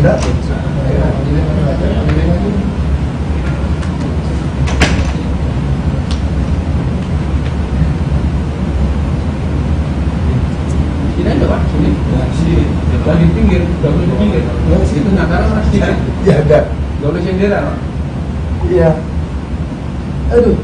Sini aja Pak, sini. Di pinggir, nggak boleh di pinggir. Itu nakaran Mas, sini. Ya ada. Nggak boleh sendirian Pak. Iya. Aduh.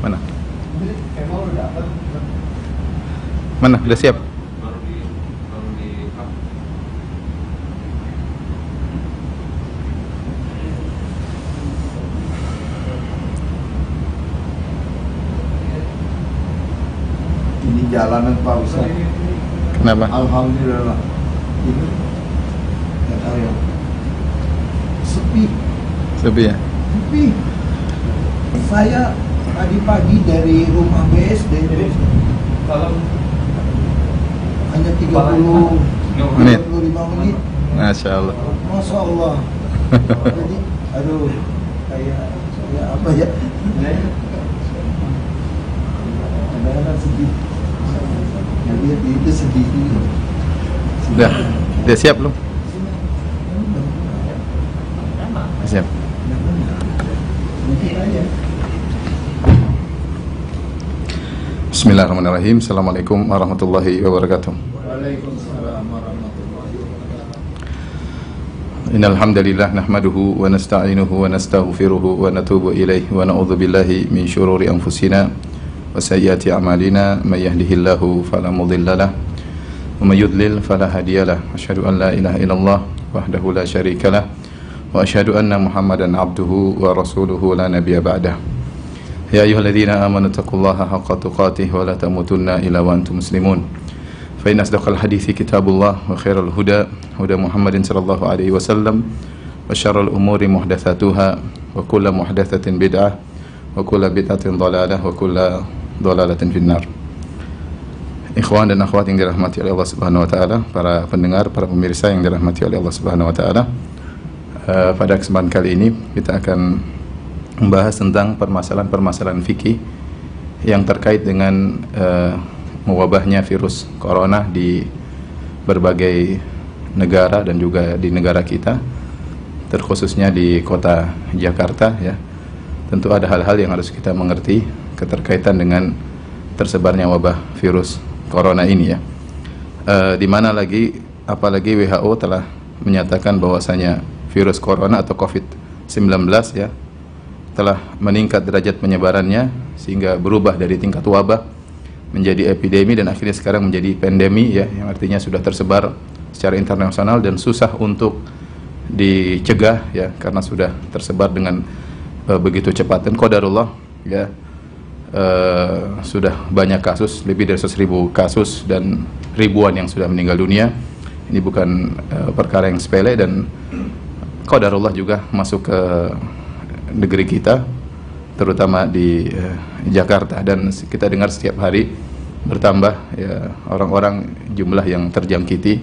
Mana? Mana? Udah siap? Ini jalanan Pak Ustaz. Kenapa? Alhamdulillah. Ini nggak tahu ya. Sepi. Sepi ya? Sepi. Saya tadi pagi dari rumah BSD Kalau hanya 30 Menit. 25 menit. Masya Allah. Masya Allah. Jadi, aduh, kayak apa ya? Kadang-kadang sedih. Ya, lihat itu sedih. Udah siap belum? Siap. Bismillahirrahmanirrahim. Assalamualaikum warahmatullahi wabarakatuh. Waalaikumsalam warahmatullahi wabarakatuh. Innal hamdalillah nahmaduhu wa nasta'inuhu wa nastaghfiruhu wa natubu ilaihi wa na'udzu billahi min syururi anfusina wa sayyiati a'malina may yahdihillahu fala mudhillalah wa may yudlil fala hadiyalah. Asyhadu an la ilaha illallah wahdahu la syarikalah wa asyhadu anna Muhammadan abduhu wa rasuluhu la nabiyya ba'dah. Ya ayyuhalladzina amanu taqullaha haqqa tuqatih wa la tamutunna illa wa antum muslimun. Fa inna asdaqal hadithi kitabullah wa khairal huda huda Muhammadin sallallahu alaihi wasallam wa syarrul umuri muhdatsatuha wa kullu muhdatsatin bid'ah wa kullu bid'atin dhalalah wa kullu dhalalatin finnar. Ikhwan dan akhwat yang dirahmati oleh Allah Subhanahu wa taala, para pendengar, para pemirsa yang dirahmati oleh Allah Subhanahu wa taala. Pada kesempatan kali ini kita akan membahas tentang permasalahan-permasalahan fikih yang terkait dengan mewabahnya virus corona di berbagai negara dan juga di negara kita, terkhususnya di kota Jakarta ya. Tentu ada hal-hal yang harus kita mengerti keterkaitan dengan tersebarnya wabah virus corona ini ya. Di mana apalagi WHO telah menyatakan bahwasanya virus corona atau COVID-19 ya telah meningkat derajat penyebarannya sehingga berubah dari tingkat wabah menjadi epidemi dan akhirnya sekarang menjadi pandemi ya, yang artinya sudah tersebar secara internasional dan susah untuk dicegah ya karena sudah tersebar dengan begitu cepat. Dan qadarullah ya, sudah banyak kasus, lebih dari 100.000 kasus dan ribuan yang sudah meninggal dunia. Ini bukan perkara yang sepele dan qadarullah juga masuk ke negeri kita, terutama di Jakarta, dan kita dengar setiap hari bertambah ya orang-orang jumlah yang terjangkiti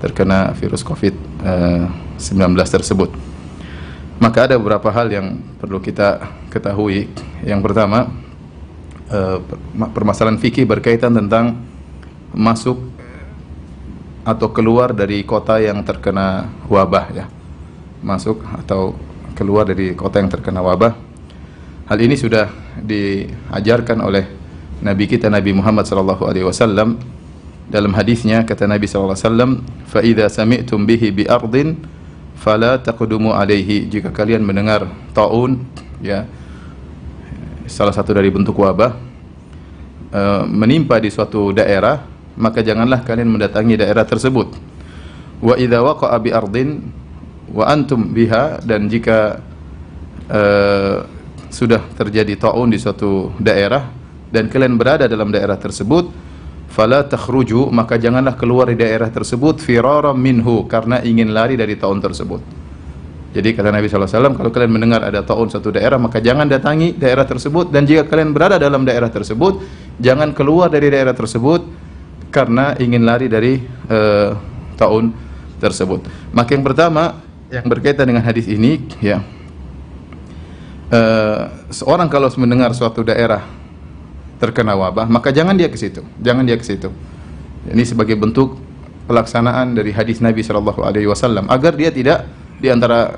terkena virus COVID-19 tersebut. Maka ada beberapa hal yang perlu kita ketahui. Yang pertama, permasalahan fikih berkaitan tentang masuk atau keluar dari kota yang terkena wabah ya. Masuk atau keluar dari kota yang terkena wabah. Hal ini sudah diajarkan oleh Nabi kita Nabi Muhammad SAW. Dalam hadisnya kata Nabi SAW, fa idza sami'tum bihi bi ardin fala taqdumu alaihi. Jika kalian mendengar taun ya, salah satu dari bentuk wabah menimpa di suatu daerah, maka janganlah kalian mendatangi daerah tersebut. Wa idza waqa'a bi ardin wa antum biha, dan jika sudah terjadi taun di suatu daerah dan kalian berada dalam daerah tersebut, fala takhruju, maka janganlah keluar dari daerah tersebut firaram minhu, karena ingin lari dari taun tersebut. Jadi kata Nabi SAW, kalau kalian mendengar ada taun satu daerah, maka jangan datangi daerah tersebut, dan jika kalian berada dalam daerah tersebut, jangan keluar dari daerah tersebut karena ingin lari dari taun tersebut. Maka yang pertama yang berkaitan dengan hadis ini, ya, seorang kalau mendengar suatu daerah terkena wabah, maka jangan dia ke situ, jangan dia ke situ. Ini sebagai bentuk pelaksanaan dari hadis Nabi SAW, agar dia tidak, di antara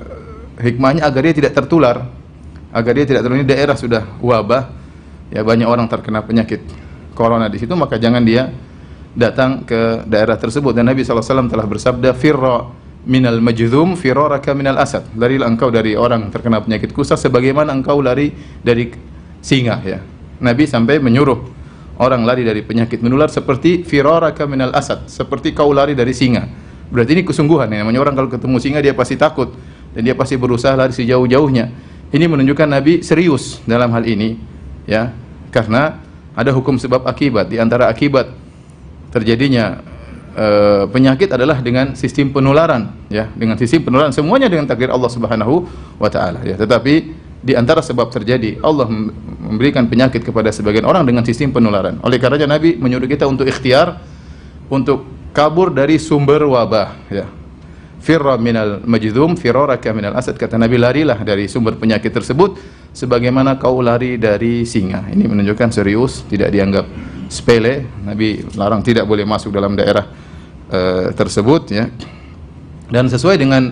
hikmahnya agar dia tidak tertular, agar dia tidak tertular. Ini daerah sudah wabah, ya, banyak orang terkena penyakit corona di situ, maka jangan dia datang ke daerah tersebut. Dan Nabi SAW telah bersabda, firra minal majdzum firaraka minal asad, larilah engkau dari orang terkena penyakit kusta sebagaimana engkau lari dari singa, ya. Nabi sampai menyuruh orang lari dari penyakit menular seperti firaraka minal asad, seperti kau lari dari singa. Berarti ini kesungguhan, ya. Namanya orang kalau ketemu singa dia pasti takut dan dia pasti berusaha lari sejauh-jauhnya. Ini menunjukkan Nabi serius dalam hal ini, ya, karena ada hukum sebab akibat. Di antara akibat terjadinya penyakit adalah dengan sistem penularan, ya, dengan sistem penularan, semuanya dengan takdir Allah Subhanahu wa taala, ya. Tetapi di antara sebab terjadi Allah memberikan penyakit kepada sebagian orang dengan sistem penularan. Oleh karenanya Nabi menyuruh kita untuk ikhtiar untuk kabur dari sumber wabah, ya. Firra minal majdzum firaraka minal asad, kata Nabi, larilah dari sumber penyakit tersebut sebagaimana kau lari dari singa. Ini menunjukkan serius, tidak dianggap sepele. Nabi larang tidak boleh masuk dalam daerah tersebut, ya. Dan sesuai dengan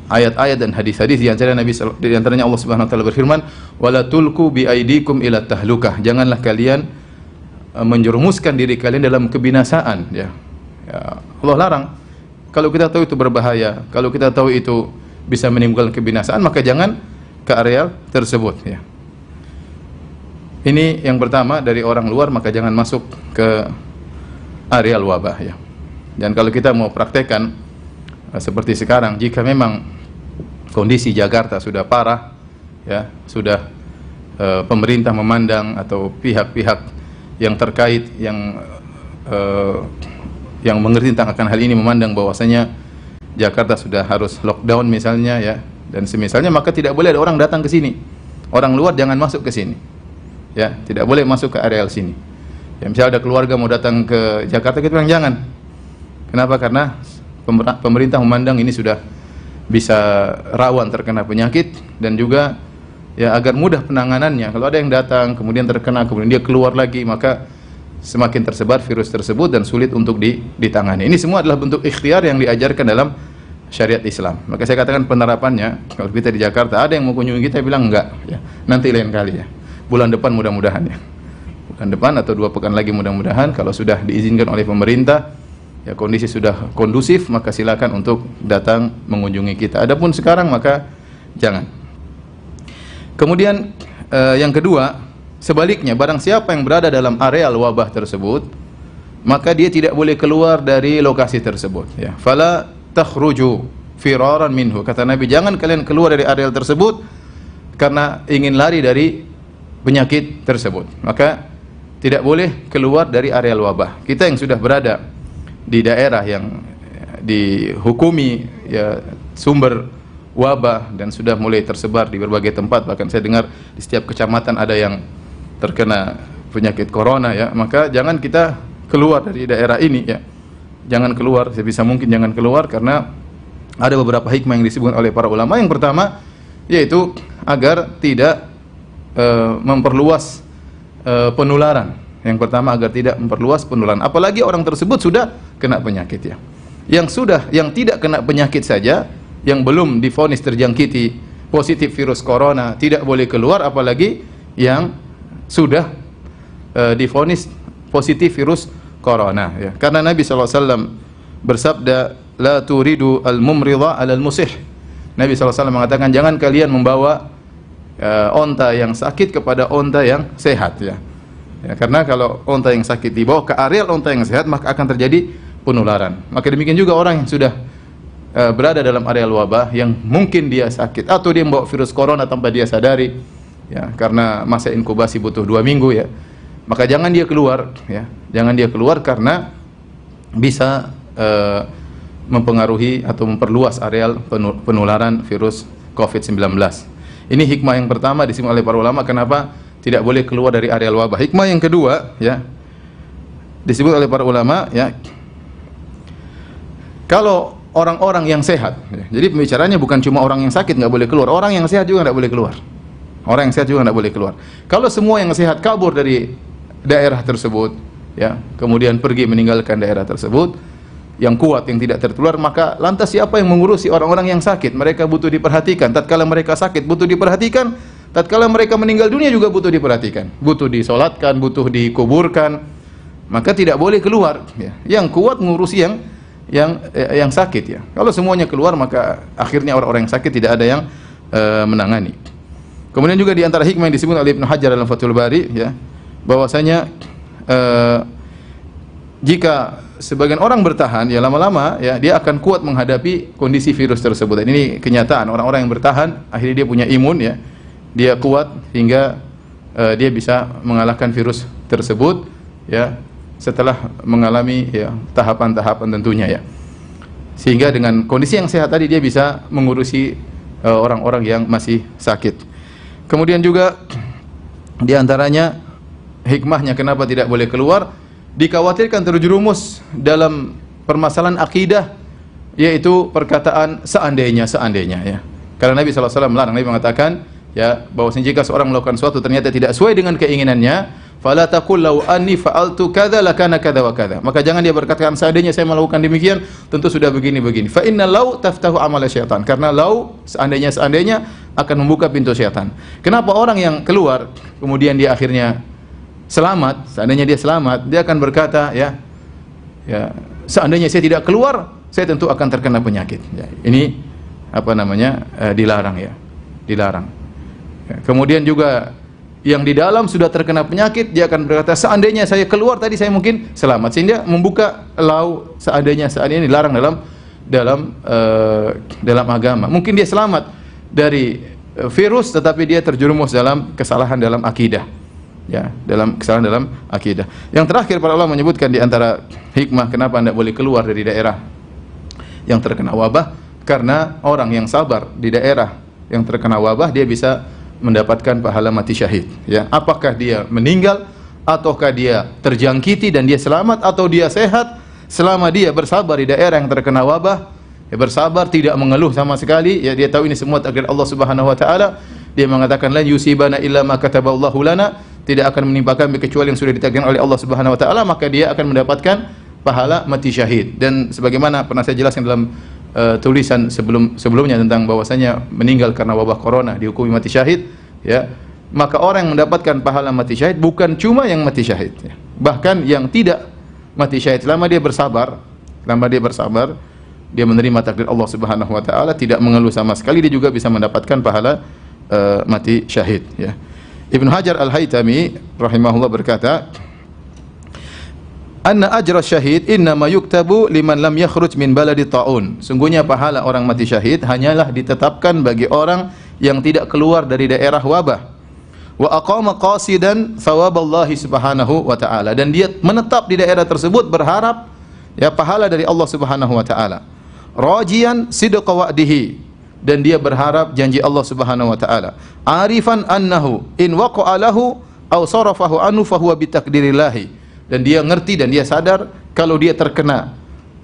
ayat-ayat dan hadis-hadis, di antaranya Allah Subhanahu wa taala berfirman, wala tulqu bi aidikum ila tahlukah, janganlah kalian menjerumuskan diri kalian dalam kebinasaan, ya. Allah larang. Kalau kita tahu itu berbahaya, kalau kita tahu itu bisa menimbulkan kebinasaan, maka jangan ke areal tersebut, ya. Ini yang pertama, dari orang luar maka jangan masuk ke areal wabah, ya. Dan kalau kita mau praktekkan seperti sekarang, jika memang kondisi Jakarta sudah parah, ya, sudah pemerintah memandang atau pihak-pihak yang terkait yang mengerti tentang akan hal ini memandang bahwasanya Jakarta sudah harus lockdown misalnya, ya, dan semisalnya, maka tidak boleh ada orang datang ke sini. Orang luar jangan masuk ke sini, ya, tidak boleh masuk ke areal sini. Ya, misalnya ada keluarga mau datang ke Jakarta, kita bilang jangan. Kenapa? Karena pemerintah memandang ini sudah bisa rawan terkena penyakit, dan juga, ya, agar mudah penanganannya. Kalau ada yang datang kemudian terkena, kemudian dia keluar lagi, maka semakin tersebar virus tersebut dan sulit untuk ditangani. Ini semua adalah bentuk ikhtiar yang diajarkan dalam syariat Islam. Maka saya katakan penerapannya, kalau kita di Jakarta ada yang mau kunjungi kita, bilang enggak, ya, nanti lain kali, ya, bulan depan mudah-mudahan, ya, bulan depan atau 2 pekan lagi mudah-mudahan, kalau sudah diizinkan oleh pemerintah, ya, kondisi sudah kondusif, maka silakan untuk datang mengunjungi kita. Adapun sekarang maka jangan. Kemudian yang kedua, sebaliknya, barang siapa yang berada dalam areal wabah tersebut, maka dia tidak boleh keluar dari lokasi tersebut, ya. Fala takhruju firaran minhu, kata Nabi, jangan kalian keluar dari areal tersebut karena ingin lari dari penyakit tersebut. Maka tidak boleh keluar dari areal wabah. Kita yang sudah berada di daerah yang dihukumi, ya, sumber wabah dan sudah mulai tersebar di berbagai tempat, bahkan saya dengar di setiap kecamatan ada yang terkena penyakit corona, ya, maka jangan kita keluar dari daerah ini, ya. Jangan keluar, sebisa mungkin jangan keluar, karena ada beberapa hikmah yang disebutkan oleh para ulama. Yang pertama yaitu agar tidak memperluas penularan. Yang pertama, agar tidak memperluas penularan. Apalagi orang tersebut sudah kena penyakit, ya. Yang tidak kena penyakit saja, yang belum divonis terjangkiti positif virus corona, tidak boleh keluar, apalagi yang sudah divonis positif virus corona, ya. Karena Nabi SAW bersabda, la turidu al-mumridha al-musih. Nabi SAW mengatakan, jangan kalian membawa onta yang sakit kepada onta yang sehat, ya. Ya, karena kalau onta yang sakit dibawa ke areal onta yang sehat, maka akan terjadi penularan. Maka demikian juga orang yang sudah berada dalam areal wabah, yang mungkin dia sakit atau dia membawa virus corona tanpa dia sadari, ya, karena masa inkubasi butuh 2 minggu, ya, maka jangan dia keluar, ya, jangan dia keluar, karena bisa mempengaruhi atau memperluas areal penularan virus COVID-19. Ini hikmah yang pertama disebut oleh para ulama kenapa tidak boleh keluar dari areal wabah. Hikmah yang kedua ya disebut oleh para ulama ya, kalau orang-orang yang sehat ya, jadi pembicaranya bukan cuma orang yang sakit nggak boleh keluar, orang yang sehat juga nggak boleh keluar. Orang yang sehat juga nggak boleh keluar. Kalau semua yang sehat kabur dari daerah tersebut ya, kemudian pergi meninggalkan daerah tersebut, yang kuat yang tidak tertular, maka lantas siapa yang mengurusi orang-orang yang sakit? Mereka butuh diperhatikan. Tatkala mereka sakit butuh diperhatikan, tatkala mereka meninggal dunia juga butuh diperhatikan, butuh disolatkan, butuh dikuburkan. Maka tidak boleh keluar ya. Yang kuat mengurusi yang sakit ya. Kalau semuanya keluar maka akhirnya orang-orang yang sakit tidak ada yang menangani. Kemudian juga di antara hikmah yang disebut oleh Ibnu Hajar dalam Fathul Bari ya, bahwasanya jika sebagian orang bertahan ya, lama-lama ya dia akan kuat menghadapi kondisi virus tersebut. Dan ini kenyataan, orang-orang yang bertahan akhirnya dia punya imun ya, dia kuat hingga dia bisa mengalahkan virus tersebut ya, setelah mengalami ya tahapan-tahapan tentunya ya, sehingga dengan kondisi yang sehat tadi dia bisa mengurusi orang-orang yang masih sakit. Kemudian juga di antaranya hikmahnya kenapa tidak boleh keluar, dikhawatirkan terjerumus dalam permasalahan akidah, yaitu perkataan seandainya ya. Karena Nabi SAW melarang, Nabi mengatakan ya bahwasanya jika seorang melakukan sesuatu ternyata tidak sesuai dengan keinginannya, fala taqul law anni fa'altu kadza lakana kadza wa kadza. Maka jangan dia berkatakan seandainya saya melakukan demikian tentu sudah begini-begini. Fa inna law taftahu amal syaitan. Karena law seandainya akan membuka pintu syaitan. Kenapa orang yang keluar kemudian dia akhirnya selamat, seandainya dia selamat, dia akan berkata ya seandainya saya tidak keluar, saya tentu akan terkena penyakit. Ya, ini apa namanya? Dilarang ya. Dilarang. Ya, kemudian juga yang di dalam sudah terkena penyakit, dia akan berkata seandainya saya keluar tadi saya mungkin selamat. Sehingga membuka lau seandainya dilarang dalam agama. Mungkin dia selamat dari virus tetapi dia terjerumus dalam kesalahan dalam akidah. Ya, dalam kesalahan dalam akidah. Yang terakhir para ulama menyebutkan di antara hikmah kenapa Anda boleh keluar dari daerah yang terkena wabah, karena orang yang sabar di daerah yang terkena wabah dia bisa mendapatkan pahala mati syahid ya. Apakah dia meninggal ataukah dia terjangkiti dan dia selamat, atau dia sehat, selama dia bersabar di daerah yang terkena wabah, ya bersabar tidak mengeluh sama sekali ya, dia tahu ini semua takdir Allah Subhanahu wa taala. Dia mengatakan la yusibana illa ma kataballahu lana, tidak akan menimpa kami kecuali yang sudah ditakdirkan oleh Allah Subhanahu wa taala, maka dia akan mendapatkan pahala mati syahid. Dan sebagaimana pernah saya jelaskan dalam tulisan sebelumnya tentang bahwasanya meninggal karena wabah corona dihukumi mati syahid ya, maka orang yang mendapatkan pahala mati syahid bukan cuma yang mati syahid ya, bahkan yang tidak mati syahid selama dia bersabar, dia menerima takdir Allah Subhanahu wa taala, tidak mengeluh sama sekali, dia juga bisa mendapatkan pahala mati syahid ya. Ibnu Hajar Al-Haytami rahimahullah berkata, anna ajra syahid innama yuktabu liman lam yakhruj min baladi ta'un. Sungguhnya pahala orang mati syahid hanyalah ditetapkan bagi orang yang tidak keluar dari daerah wabah. Wa aqama qasidan thawaballahi subhanahu wa ta'ala, dan dia menetap di daerah tersebut berharap ya pahala dari Allah Subhanahu wa taala. Rajian sidqa wa'dihi, dan dia berharap janji Allah Subhanahu wa taala. Arifan annahu in waqa'a lahu aw sarafahu anhu fa huwa bitakdirillah, dan dia ngerti dan dia sadar kalau dia terkena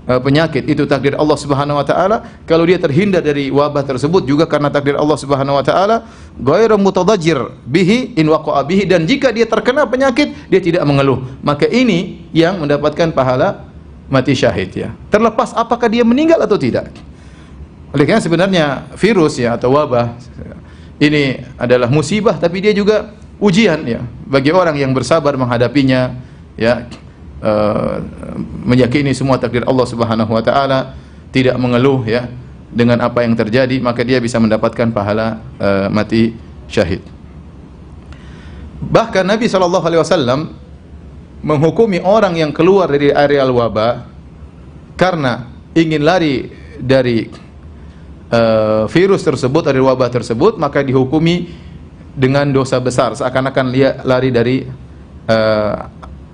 penyakit itu takdir Allah Subhanahu wa taala, kalau dia terhindar dari wabah tersebut juga karena takdir Allah Subhanahu wa taala. Ghairu mutadajjir bihi in waqa'a bihi, dan jika dia terkena penyakit dia tidak mengeluh, maka ini yang mendapatkan pahala mati syahid ya, terlepas apakah dia meninggal atau tidak. Oleh karena sebenarnya virus ya atau wabah ini adalah musibah, tapi dia juga ujian ya bagi orang yang bersabar menghadapinya ya, meyakini semua takdir Allah Subhanahu wa taala, tidak mengeluh ya dengan apa yang terjadi, maka dia bisa mendapatkan pahala mati syahid. Bahkan Nabi SAW menghukumi orang yang keluar dari areal wabah karena ingin lari dari virus tersebut, dari wabah tersebut, maka dihukumi dengan dosa besar, seakan-akan dia lari dari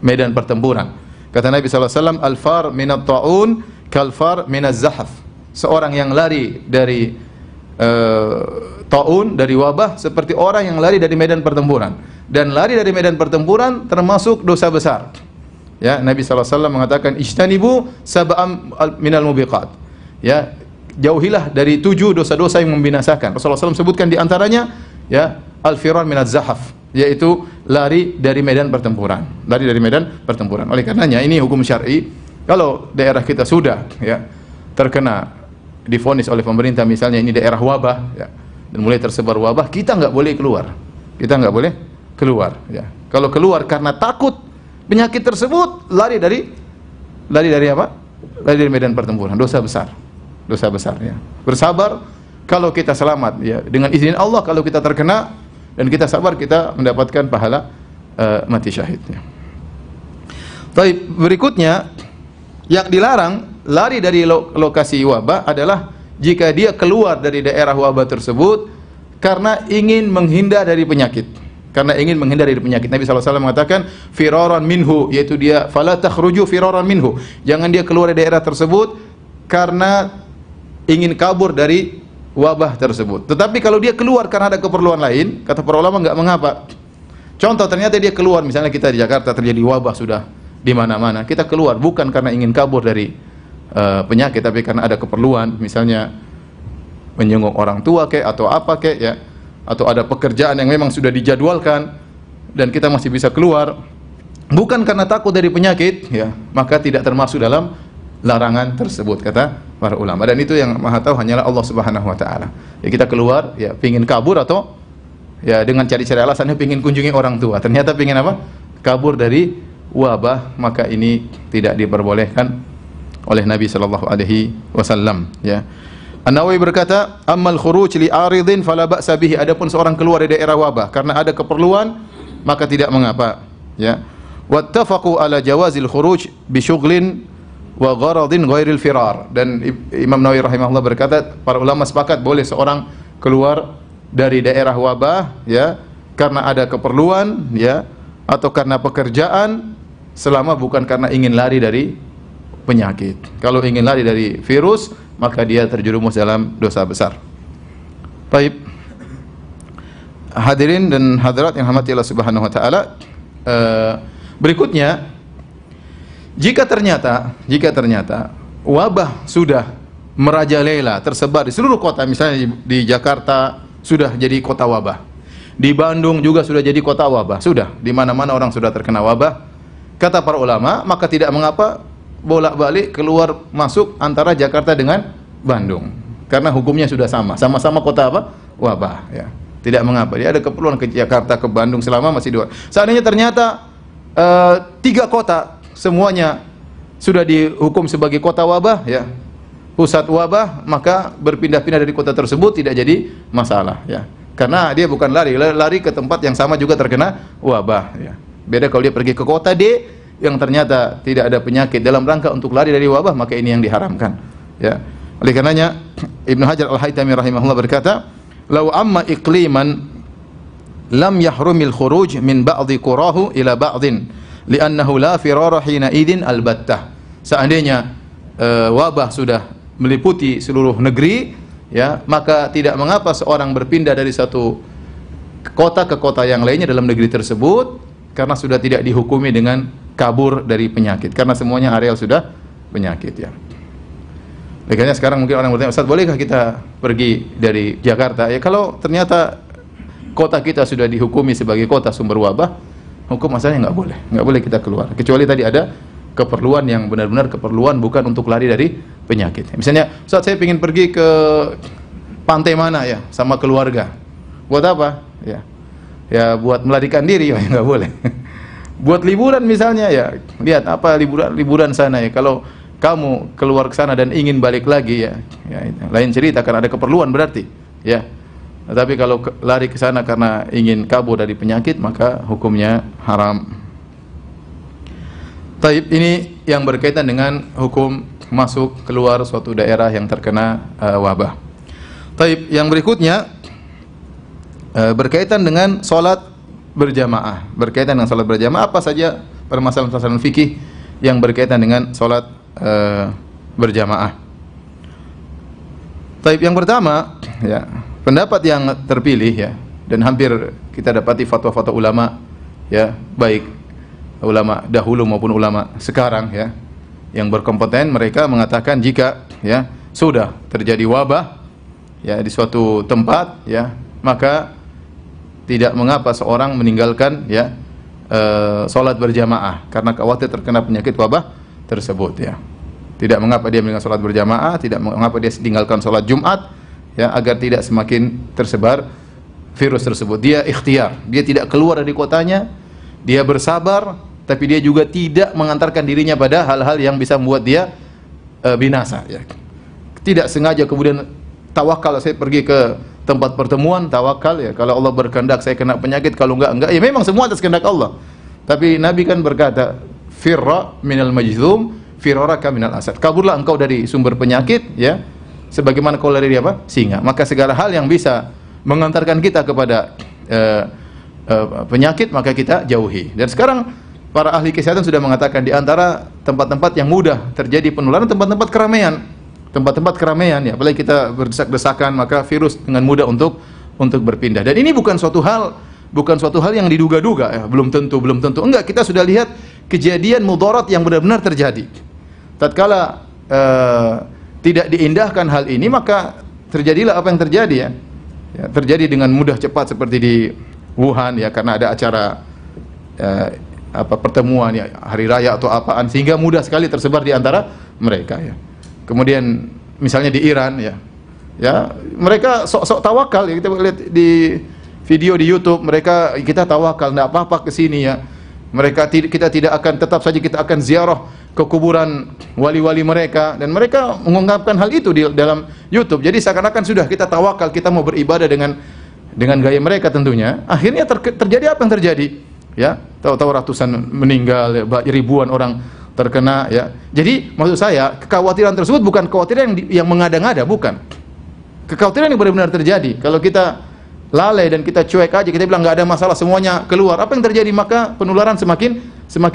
medan pertempuran. Kata Nabi SAW, al-far minat ta'un kalfar minaz zahaf. Seorang yang lari dari taun, dari wabah, seperti orang yang lari dari medan pertempuran. Dan lari dari medan pertempuran termasuk dosa besar. Ya, Nabi SAW mengatakan ijtanibu sab'am minal mubiqat. Ya, jauhilah dari 7 dosa-dosa yang membinasakan. Rasulullah SAW sebutkan di antaranya ya al-firar minaz zahaf, yaitu lari dari medan pertempuran. Lari dari medan pertempuran. Oleh karenanya ini hukum syar'i. Kalau daerah kita sudah ya terkena divonis oleh pemerintah, misalnya ini daerah wabah ya, dan mulai tersebar wabah, kita nggak boleh keluar. Kita nggak boleh keluar ya. Kalau keluar karena takut penyakit tersebut, lari dari apa? Lari dari medan pertempuran. Dosa besar. Dosa besar ya. Bersabar kalau kita selamat ya. Dengan izin Allah, kalau kita terkena dan kita sabar, kita mendapatkan pahala mati syahid ya. Baik, berikutnya yang dilarang lari dari lokasi wabah adalah jika dia keluar dari daerah wabah tersebut karena ingin menghindar dari penyakit. Karena ingin menghindar dari penyakit. Nabi SAW mengatakan firaran minhu, yaitu dia fala takhruju firaran minhu. Jangan dia keluar dari daerah tersebut karena ingin kabur dari wabah tersebut. Tetapi kalau dia keluar karena ada keperluan lain, kata para ulama enggak mengapa. Contoh, ternyata dia keluar, misalnya kita di Jakarta terjadi wabah sudah di mana-mana. Kita keluar bukan karena ingin kabur dari penyakit, tapi karena ada keperluan, misalnya menjenguk orang tua atau apa ya, atau ada pekerjaan yang memang sudah dijadwalkan dan kita masih bisa keluar, bukan karena takut dari penyakit ya, maka tidak termasuk dalam larangan tersebut, kata para ulama. Dan itu yang Maha tahu hanyalah Allah Subhanahu wa taala. Ya, kita keluar ya pingin kabur, atau ya dengan cari-cari alasannya pingin kunjungi orang tua, ternyata pingin apa? Kabur dari wabah, maka ini tidak diperbolehkan oleh Nabi sallallahu alaihi wasallam ya. An-Nawawi berkata, "Ammal khuruj li aridin fala ba'sa bihi." Adapun seorang keluar dari daerah wabah karena ada keperluan, maka tidak mengapa, ya. Wattafaqu ala jawazil khuruj bi syughlin wa gharadin ghairil firar. Dan Imam Nawawi rahimahullah berkata, para ulama sepakat boleh seorang keluar dari daerah wabah ya karena ada keperluan ya, atau karena pekerjaan, selama bukan karena ingin lari dari penyakit. Kalau ingin lari dari virus, maka dia terjerumus dalam dosa besar. Baik, hadirin dan hadirat yang dirahmati Allah Subhanahu wa taala, berikutnya jika ternyata wabah sudah merajalela, tersebar di seluruh kota, misalnya di Jakarta sudah jadi kota wabah, di Bandung juga sudah jadi kota wabah, sudah di mana-mana orang sudah terkena wabah, kata para ulama, maka tidak mengapa bolak-balik keluar masuk antara Jakarta dengan Bandung, karena hukumnya sudah sama-sama kota apa? Wabah ya. Tidak mengapa, dia ada keperluan ke Jakarta, ke Bandung, selama masih dua. Seandainya ternyata 3 kota semuanya sudah dihukum sebagai kota wabah ya, pusat wabah, maka berpindah-pindah dari kota tersebut tidak jadi masalah ya. Karena dia bukan lari ke tempat yang sama juga terkena wabah ya. Beda kalau dia pergi ke kota D yang ternyata tidak ada penyakit dalam rangka untuk lari dari wabah, maka ini yang diharamkan ya. Oleh karenanya Ibnu Hajar Al-Haytami rahimahullah berkata, "Lau amma iqliman lam yahrumil khuruj min ba'dhi qurahu ila ba'dhin li'annahu la firara hina idin albattah." Seandainya wabah sudah meliputi seluruh negeri ya, maka tidak mengapa seorang berpindah dari satu kota ke kota yang lainnya dalam negeri tersebut, karena sudah tidak dihukumi dengan kabur dari penyakit, karena semuanya areal sudah penyakit ya. Makanya sekarang mungkin orang bertanya, "Ustaz, bolehkah kita pergi dari Jakarta?" Ya, kalau ternyata kota kita sudah dihukumi sebagai kota sumber wabah, hukum asalnya nggak boleh kita keluar, kecuali tadi ada keperluan yang benar-benar keperluan, bukan untuk lari dari penyakit. Misalnya, "Ustaz, saya ingin pergi ke pantai mana ya sama keluarga." Buat apa? Ya buat melarikan diri, ya nggak boleh. Buat liburan misalnya, ya lihat apa liburan sana ya. Kalau kamu keluar ke sana dan ingin balik lagi ya lain cerita, karena ada keperluan berarti ya. Tapi kalau lari ke sana karena ingin kabur dari penyakit, maka hukumnya haram. Taib, ini yang berkaitan dengan hukum masuk keluar suatu daerah yang terkena wabah. Taib, yang berikutnya berkaitan dengan sholat berjamaah. Berkaitan dengan sholat berjamaah, apa saja permasalahan-permasalahan fikih yang berkaitan dengan sholat berjamaah. Taib yang pertama, ya, pendapat yang terpilih ya, dan hampir kita dapati fatwa-fatwa ulama ya, baik ulama dahulu maupun ulama sekarang ya, yang berkompeten, mereka mengatakan jika ya sudah terjadi wabah ya di suatu tempat ya, maka tidak mengapa seorang meninggalkan ya salat berjamaah karena khawatir terkena penyakit wabah tersebut ya. Tidak mengapa dia meninggalkan salat berjamaah, tidak mengapa dia meninggalkan salat Jumat ya, agar tidak semakin tersebar virus tersebut. Dia ikhtiar, dia tidak keluar dari kotanya, dia bersabar, tapi dia juga tidak mengantarkan dirinya pada hal-hal yang bisa membuat dia binasa ya. Tidak sengaja kemudian tawakal, saya pergi ke tempat pertemuan, tawakal ya, kalau Allah berkehendak saya kena penyakit, kalau enggak ya, memang semua atas kehendak Allah. Tapi Nabi kan berkata, firra minal majzum firaraka minal asad, kaburlah engkau dari sumber penyakit ya, sebagaimana kau lari dari apa? Singa. Maka segala hal yang bisa mengantarkan kita kepada penyakit maka kita jauhi. Dan sekarang para ahli kesehatan sudah mengatakan di antara tempat-tempat yang mudah terjadi penularan tempat-tempat keramaian. Tempat-tempat keramaian ya, apalagi kita berdesak-desakan, maka virus dengan mudah untuk berpindah. Dan ini bukan suatu hal yang diduga-duga ya, belum tentu. Enggak, kita sudah lihat kejadian mudarat yang benar-benar terjadi. Tatkala tidak diindahkan hal ini, maka terjadilah apa yang terjadi ya. Ya, terjadi dengan mudah cepat seperti di Wuhan ya, karena ada acara pertemuan ya, hari raya atau apaan, sehingga mudah sekali tersebar di antara mereka ya. Kemudian misalnya di Iran ya, mereka sok-sok tawakal ya, kita lihat di video di YouTube mereka, kita tawakal, tidak apa-apa ke sini ya. Kita tidak akan, tetap saja kita akan ziarah ke kuburan wali-wali mereka, dan mereka mengungkapkan hal itu di dalam YouTube. Jadi seakan-akan sudah kita tawakal, kita mau beribadah dengan gaya mereka tentunya. Akhirnya terjadi apa yang terjadi? Ya, tahu-tahu ratusan meninggal, ya, ribuan orang terkena ya. Jadi maksud saya, kekhawatiran tersebut bukan kekhawatiran yang mengada-ngada, bukan. Kekhawatiran yang benar-benar terjadi. Kalau kita lalai dan kita cuek aja, kita bilang nggak ada masalah, semuanya keluar, apa yang terjadi? Maka penularan semakin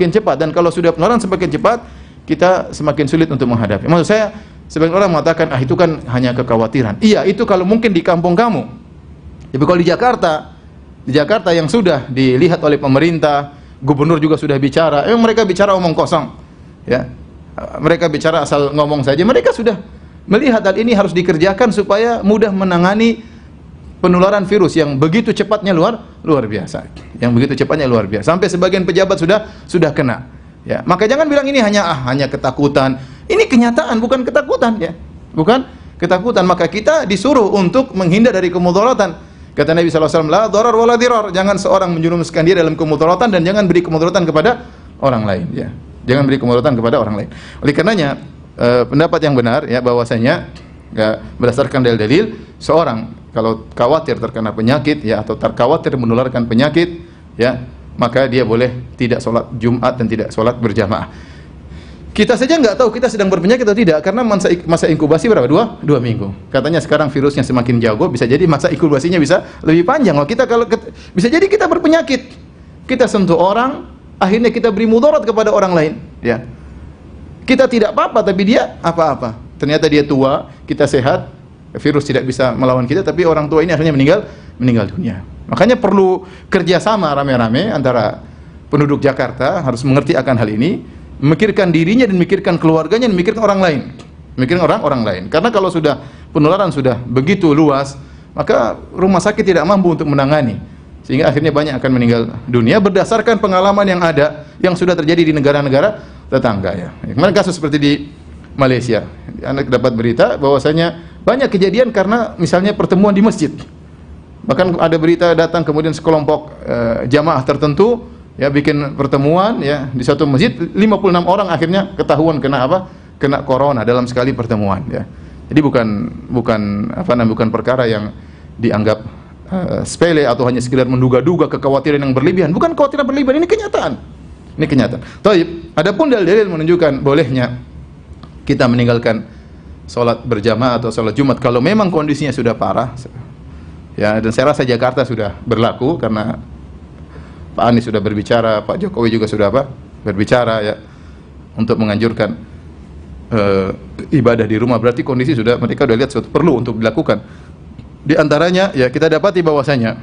cepat, dan kalau sudah penularan semakin cepat, kita semakin sulit untuk menghadapi. Maksud saya, sebagian orang mengatakan itu kan hanya kekhawatiran. Iya, itu kalau mungkin di kampung kamu. Tapi kalau di Jakarta yang sudah dilihat oleh pemerintah, gubernur juga sudah bicara, mereka bicara omong kosong ya, mereka bicara asal ngomong saja. Mereka sudah melihat hal ini harus dikerjakan supaya mudah menangani penularan virus yang begitu cepatnya luar biasa. Yang begitu cepatnya luar biasa. Sampai sebagian pejabat sudah kena. Ya, maka jangan bilang ini hanya ketakutan. Ini kenyataan, bukan ketakutan ya. Bukan ketakutan. Maka kita disuruh untuk menghindar dari kemudaratan. Kata Nabi SAW, la dharar wala dirar. Jangan seorang menjerumuskan dia dalam kemudaratan, dan jangan beri kemudaratan kepada orang lain ya. Jangan beri kemudaratan kepada orang lain. Oleh karenanya pendapat yang benar ya, bahwasanya ya, berdasarkan dalil-dalil, seorang kalau khawatir terkena penyakit ya, atau khawatir menularkan penyakit ya, maka dia boleh tidak sholat Jumat dan tidak sholat berjamaah. Kita saja nggak tahu kita sedang berpenyakit atau tidak, karena masa inkubasi berapa? 2 minggu. Katanya sekarang virusnya semakin jago, bisa jadi masa inkubasinya bisa lebih panjang. Kalau bisa jadi kita berpenyakit, kita sentuh orang, akhirnya kita beri mudarat kepada orang lain ya. Kita tidak apa-apa, tapi dia apa-apa. Ternyata dia tua, kita sehat, virus tidak bisa melawan kita, tapi orang tua ini akhirnya meninggal dunia. Makanya perlu kerjasama rame-rame antara penduduk Jakarta, harus mengerti akan hal ini, memikirkan dirinya dan memikirkan keluarganya dan memikirkan orang lain. Memikirkan orang lain. Karena kalau sudah penularan sudah begitu luas, maka rumah sakit tidak mampu untuk menangani. Sehingga akhirnya banyak akan meninggal dunia berdasarkan pengalaman yang ada, yang sudah terjadi di negara-negara tetangga ya. Kemarin kasus seperti di Malaysia, anak dapat berita bahwasanya banyak kejadian karena misalnya pertemuan di masjid. Bahkan ada berita datang kemudian sekelompok jamaah tertentu ya bikin pertemuan ya di satu masjid, 56 orang akhirnya ketahuan kena apa? Kena corona dalam sekali pertemuan ya. Jadi bukan perkara yang dianggap sepele atau hanya sekedar menduga-duga, kekhawatiran yang berlebihan. Bukan kekhawatiran berlebihan, ini kenyataan. Ini kenyataan. Taib, adapun dalil-dalil menunjukkan bolehnya kita meninggalkan sholat berjamaah atau sholat Jumat kalau memang kondisinya sudah parah. Ya, dan saya rasa Jakarta sudah berlaku karena Pak Anies sudah berbicara, Pak Jokowi juga sudah berbicara ya untuk menganjurkan ibadah di rumah, berarti kondisi sudah mereka sudah lihat suatu perlu untuk dilakukan. Di antaranya ya kita dapati bahwasanya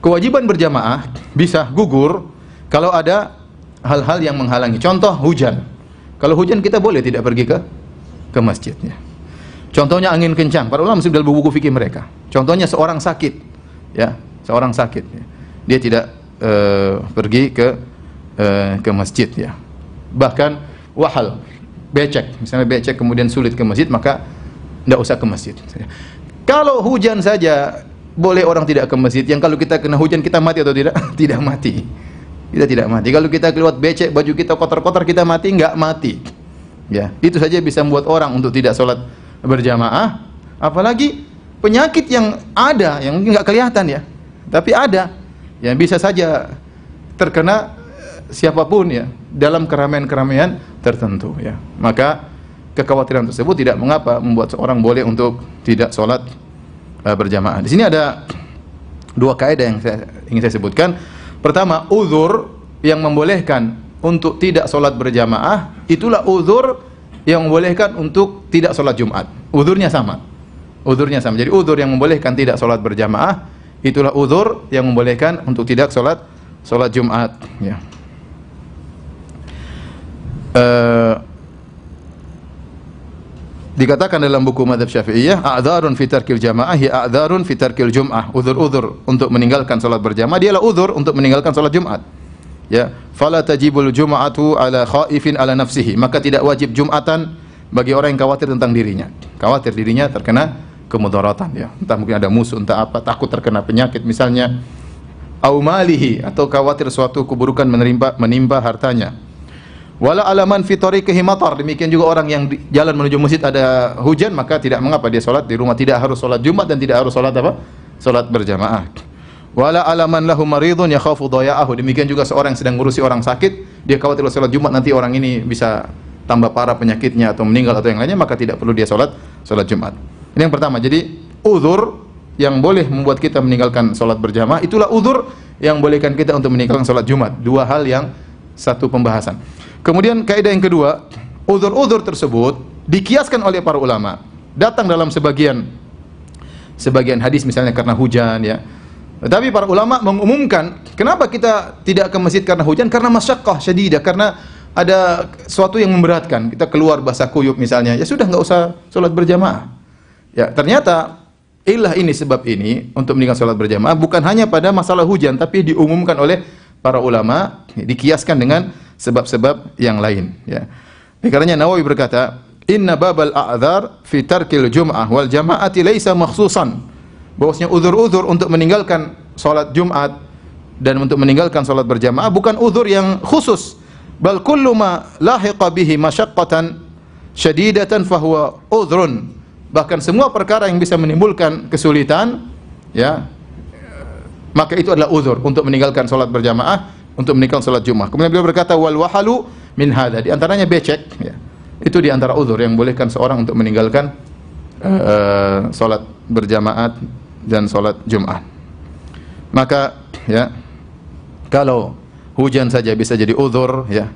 kewajiban berjamaah bisa gugur kalau ada hal-hal yang menghalangi. Contoh hujan. Kalau hujan kita boleh tidak pergi ke masjidnya. Contohnya angin kencang. Para ulama dalam buku fikih mereka. Contohnya seorang sakit, ya, seorang sakit. Ya. Dia tidak pergi ke masjid, ya. Bahkan wahal, becek, misalnya becek kemudian sulit ke masjid, maka tidak usah ke masjid. Kalau hujan saja boleh orang tidak ke masjid. Yang kalau kita kena hujan kita mati atau tidak? Tidak mati. Kita tidak mati. Kalau kita keluar becek, baju kita kotor-kotor, kita mati? Enggak mati. Ya, itu saja bisa membuat orang untuk tidak sholat berjamaah. Apalagi penyakit yang ada, yang enggak kelihatan, ya, tapi ada, yang bisa saja terkena siapapun, ya, dalam keramaian-keramaian tertentu, ya. Maka kekhawatiran tersebut tidak mengapa membuat seorang boleh untuk tidak sholat berjamaah. Di sini ada dua kaidah yang ingin saya sebutkan. Pertama, uzur yang membolehkan untuk tidak sholat berjamaah, itulah uzur yang membolehkan untuk tidak sholat Jumat. Uzurnya sama. Uzurnya sama. Jadi uzur yang membolehkan tidak sholat berjamaah, itulah uzur yang membolehkan untuk tidak sholat Jumat. Ya. Dikatakan dalam buku Madzhab Syafi'iyah, a'dzarun fi tarkil jamaah ya a'dzarun fi tarkil jum'ah. Uzur-uzur untuk meninggalkan salat berjamaah dialah uzur untuk meninggalkan salat Jumat. Ya, fala tajibul jum'atu ala khaifin ala nafsihi. Maka tidak wajib Jumatan bagi orang yang khawatir tentang dirinya. Khawatir dirinya terkena kemudaratan, ya. Entah mungkin ada musuh, entah apa, takut terkena penyakit misalnya. Au malihi, atau khawatir suatu keburukan menimpa hartanya. Wala alaman fi tariqihi matar, demikian juga orang yang di jalan menuju masjid ada hujan, maka tidak mengapa dia salat di rumah, tidak harus salat Jumat dan tidak harus salat apa? Salat berjamaah. Wala alaman lahu maridun yakhafu dhaya'ahu, demikian juga seorang yang sedang ngurusi orang sakit, dia khawatir salat Jumat nanti orang ini bisa tambah parah penyakitnya atau meninggal atau yang lainnya, maka tidak perlu dia salat Jumat. Ini yang pertama. Jadi uzur yang boleh membuat kita meninggalkan salat berjamaah, itulah uzur yang bolehkan kita untuk meninggalkan salat Jumat. Dua hal yang satu pembahasan. Kemudian kaidah yang kedua, uzur-uzur tersebut dikiaskan oleh para ulama. Datang dalam sebagian hadis misalnya karena hujan, ya. Tetapi para ulama mengumumkan, kenapa kita tidak ke masjid karena hujan? Karena masyaqqah syadidah, karena ada sesuatu yang memberatkan. Kita keluar basah kuyup misalnya, ya sudah enggak usah salat berjamaah. Ya, ternyata ilah ini sebab ini untuk meninggalkan salat berjamaah bukan hanya pada masalah hujan, tapi diumumkan oleh para ulama, dikiaskan dengan sebab-sebab yang lain, ya. Karenanya Nawawi berkata, inna babal a'dzar fi tarkil jum'ah wal jama'ati laisa makhsusan. Bahwasanya uzur-uzur untuk meninggalkan salat Jumat dan untuk meninggalkan salat berjamaah bukan uzur yang khusus. Bal kullu ma lahiqa bihi masyaqqatan syadidatan fahuwa uzrun. Bahkan semua perkara yang bisa menimbulkan kesulitan, ya, maka itu adalah uzur untuk meninggalkan salat berjamaah, untuk meninggalkan salat Jumat. Kemudian beliau berkata wal wahalu min hadza, di antaranya becek, ya. Itu di antara uzur yang bolehkan seorang untuk meninggalkan salat berjamaah dan salat Jumat. Maka, ya, kalau hujan saja bisa jadi uzur, ya.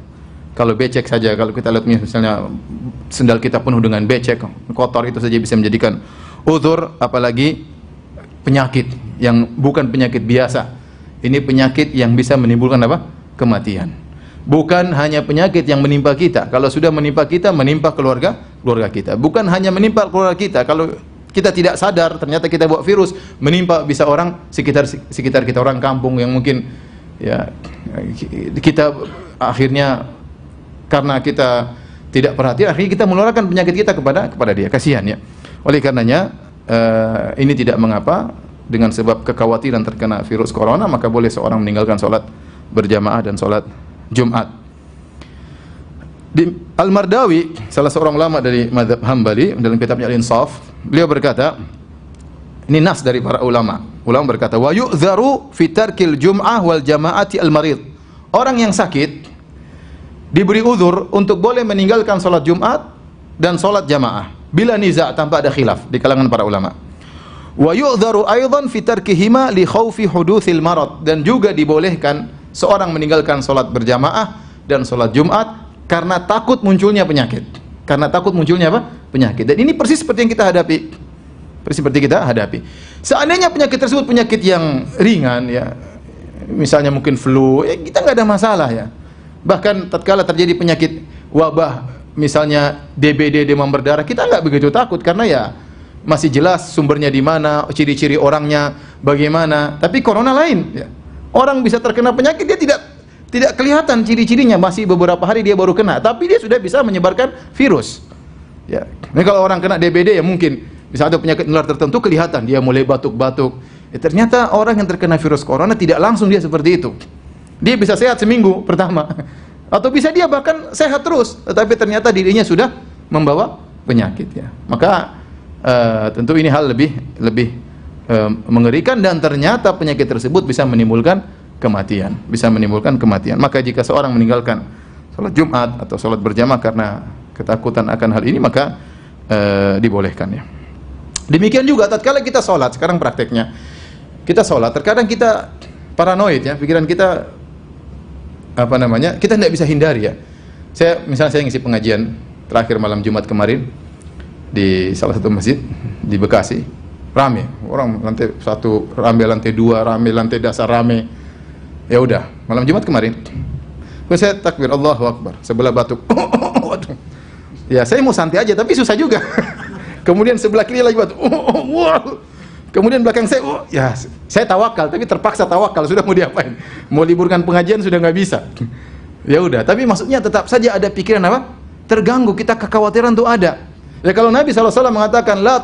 Kalau becek saja, kalau kita lihat misalnya sendal kita penuh dengan becek, kotor, itu saja bisa menjadikan uzur, apalagi penyakit yang bukan penyakit biasa. Ini penyakit yang bisa menimbulkan apa? Kematian. Bukan hanya penyakit yang menimpa kita. Kalau sudah menimpa kita, menimpa keluarga kita. Bukan hanya menimpa keluarga kita. Kalau kita tidak sadar, ternyata kita bawa virus, menimpa bisa orang sekitar kita, orang kampung yang mungkin, ya, kita akhirnya karena kita tidak perhatian, akhirnya kita menularkan penyakit kita kepada dia. Kasihan, ya. Oleh karenanya ini tidak mengapa. Dengan sebab kekhawatiran terkena virus corona, maka boleh seorang meninggalkan salat berjamaah dan salat Jumat. Al-Mardawi, salah seorang ulama dari mazhab Hambali, dalam kitabnya Al-Insaf, beliau berkata, ini nas dari para ulama. Ulama berkata, wa yu'dzaru fi tarkil jum'ah wal jama'ati al-marid. Orang yang sakit diberi uzur untuk boleh meninggalkan salat Jumat dan salat jamaah bila niza', tanpa ada khilaf di kalangan para ulama. Wa yu'dzaru aidan fi tarkihima li khaufi hudutsil marad, dan juga dibolehkan seorang meninggalkan salat berjamaah dan salat Jumat karena takut munculnya penyakit. Karena takut munculnya apa? Penyakit. Dan ini persis seperti yang kita hadapi. Persis seperti kita hadapi. Seandainya penyakit tersebut penyakit yang ringan ya, misalnya mungkin flu, ya kita nggak ada masalah ya. Bahkan tatkala terjadi penyakit wabah, misalnya DBD, demam berdarah, kita nggak begitu takut karena ya masih jelas sumbernya di mana, ciri-ciri orangnya bagaimana. Tapi corona lain, ya. Orang bisa terkena penyakit dia tidak kelihatan ciri-cirinya, masih beberapa hari dia baru kena, tapi dia sudah bisa menyebarkan virus. Ya. Ini kalau orang kena DBD ya mungkin bisa ada penyakit menular tertentu kelihatan dia mulai batuk-batuk. Ya, ternyata orang yang terkena virus corona tidak langsung dia seperti itu. Dia bisa sehat seminggu pertama, atau bisa dia bahkan sehat terus, tetapi ternyata dirinya sudah membawa penyakit ya. Maka tentu ini hal lebih mengerikan dan ternyata penyakit tersebut bisa menimbulkan kematian, Maka jika seorang meninggalkan salat Jumat atau salat berjamaah karena ketakutan akan hal ini, maka dibolehkan ya. Demikian juga tatkala kita salat, sekarang prakteknya kita salat, terkadang kita paranoid ya, pikiran kita kita tidak bisa hindari ya. Misalnya saya ngisi pengajian terakhir malam Jumat kemarin di salah satu masjid di Bekasi, rame orang, lantai 1 rame, lantai 2 rame, lantai dasar rame. Ya udah, malam Jumat kemarin saya takbir Allahu Akbar, sebelah batuk. Waduh. Ya saya mau santai aja tapi susah juga. Kemudian sebelah kiri lagi batuk. Kemudian belakang saya, ya saya tawakal tapi terpaksa tawakal, sudah mau diapain? Mau liburkan pengajian sudah nggak bisa. Ya udah, tapi maksudnya tetap saja ada pikiran apa? Terganggu, kita kekhawatiran tuh ada. Ya kalau Nabi SAW mengatakan la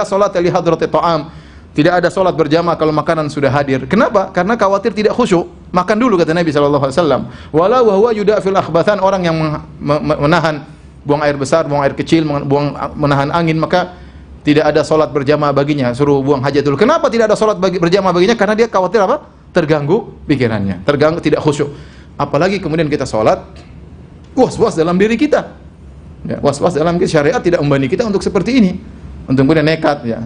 salata li hadrati ta'am, tidak ada salat berjamaah kalau makanan sudah hadir. Kenapa? Karena khawatir tidak khusyuk. Makan dulu kata Nabi SAW. Wala wa huwa yudafil akhbathan, orang yang menahan buang air besar, buang air kecil, menahan angin, maka tidak ada salat berjamaah baginya, suruh buang hajat dulu. Kenapa tidak ada salat berjamaah baginya? Karena dia khawatir apa? Terganggu pikirannya, terganggu, tidak khusyuk. Apalagi kemudian kita salat was-was dalam diri kita. Ya, was-was dalam syariat tidak membani kita untuk seperti ini, untuk kemudian nekat ya,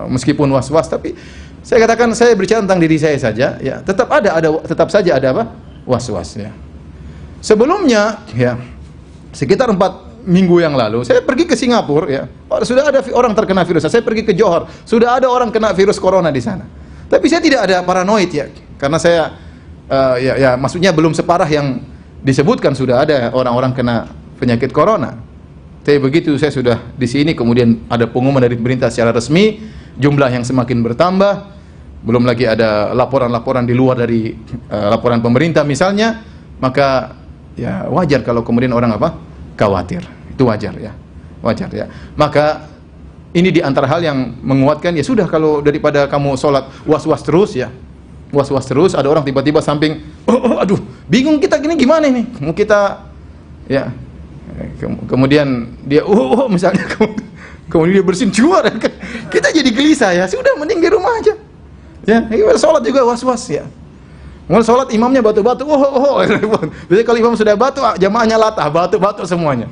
meskipun was-was, tapi saya katakan, saya berbicara tentang diri saya saja ya, tetap saja ada apa? Was-was ya. Sebelumnya ya, sekitar 4 minggu yang lalu saya pergi ke Singapura ya, sudah ada orang terkena virus. Saya pergi ke Johor, sudah ada orang kena virus corona di sana, tapi saya tidak ada paranoid ya, karena saya maksudnya belum separah yang disebutkan sudah ada orang-orang kena penyakit corona. Tapi begitu saya sudah di sini, kemudian ada pengumuman dari pemerintah secara resmi, jumlah yang semakin bertambah, belum lagi ada laporan-laporan di luar dari laporan pemerintah misalnya, maka ya wajar kalau kemudian orang khawatir. Itu wajar ya. Maka ini di antara hal yang menguatkan, ya sudah, kalau daripada kamu sholat was-was terus ya, was-was terus, ada orang tiba-tiba samping, aduh, bingung kita gini gimana ini, mau kita ya, kemudian dia misalnya, kemudian dia bersin juara, kita jadi gelisah ya, sudah mending di rumah aja ya. Sholat juga was-was ya, mau sholat imamnya batu-batu, biasanya kalau imam sudah batu, jamaahnya latah, batu-batu semuanya,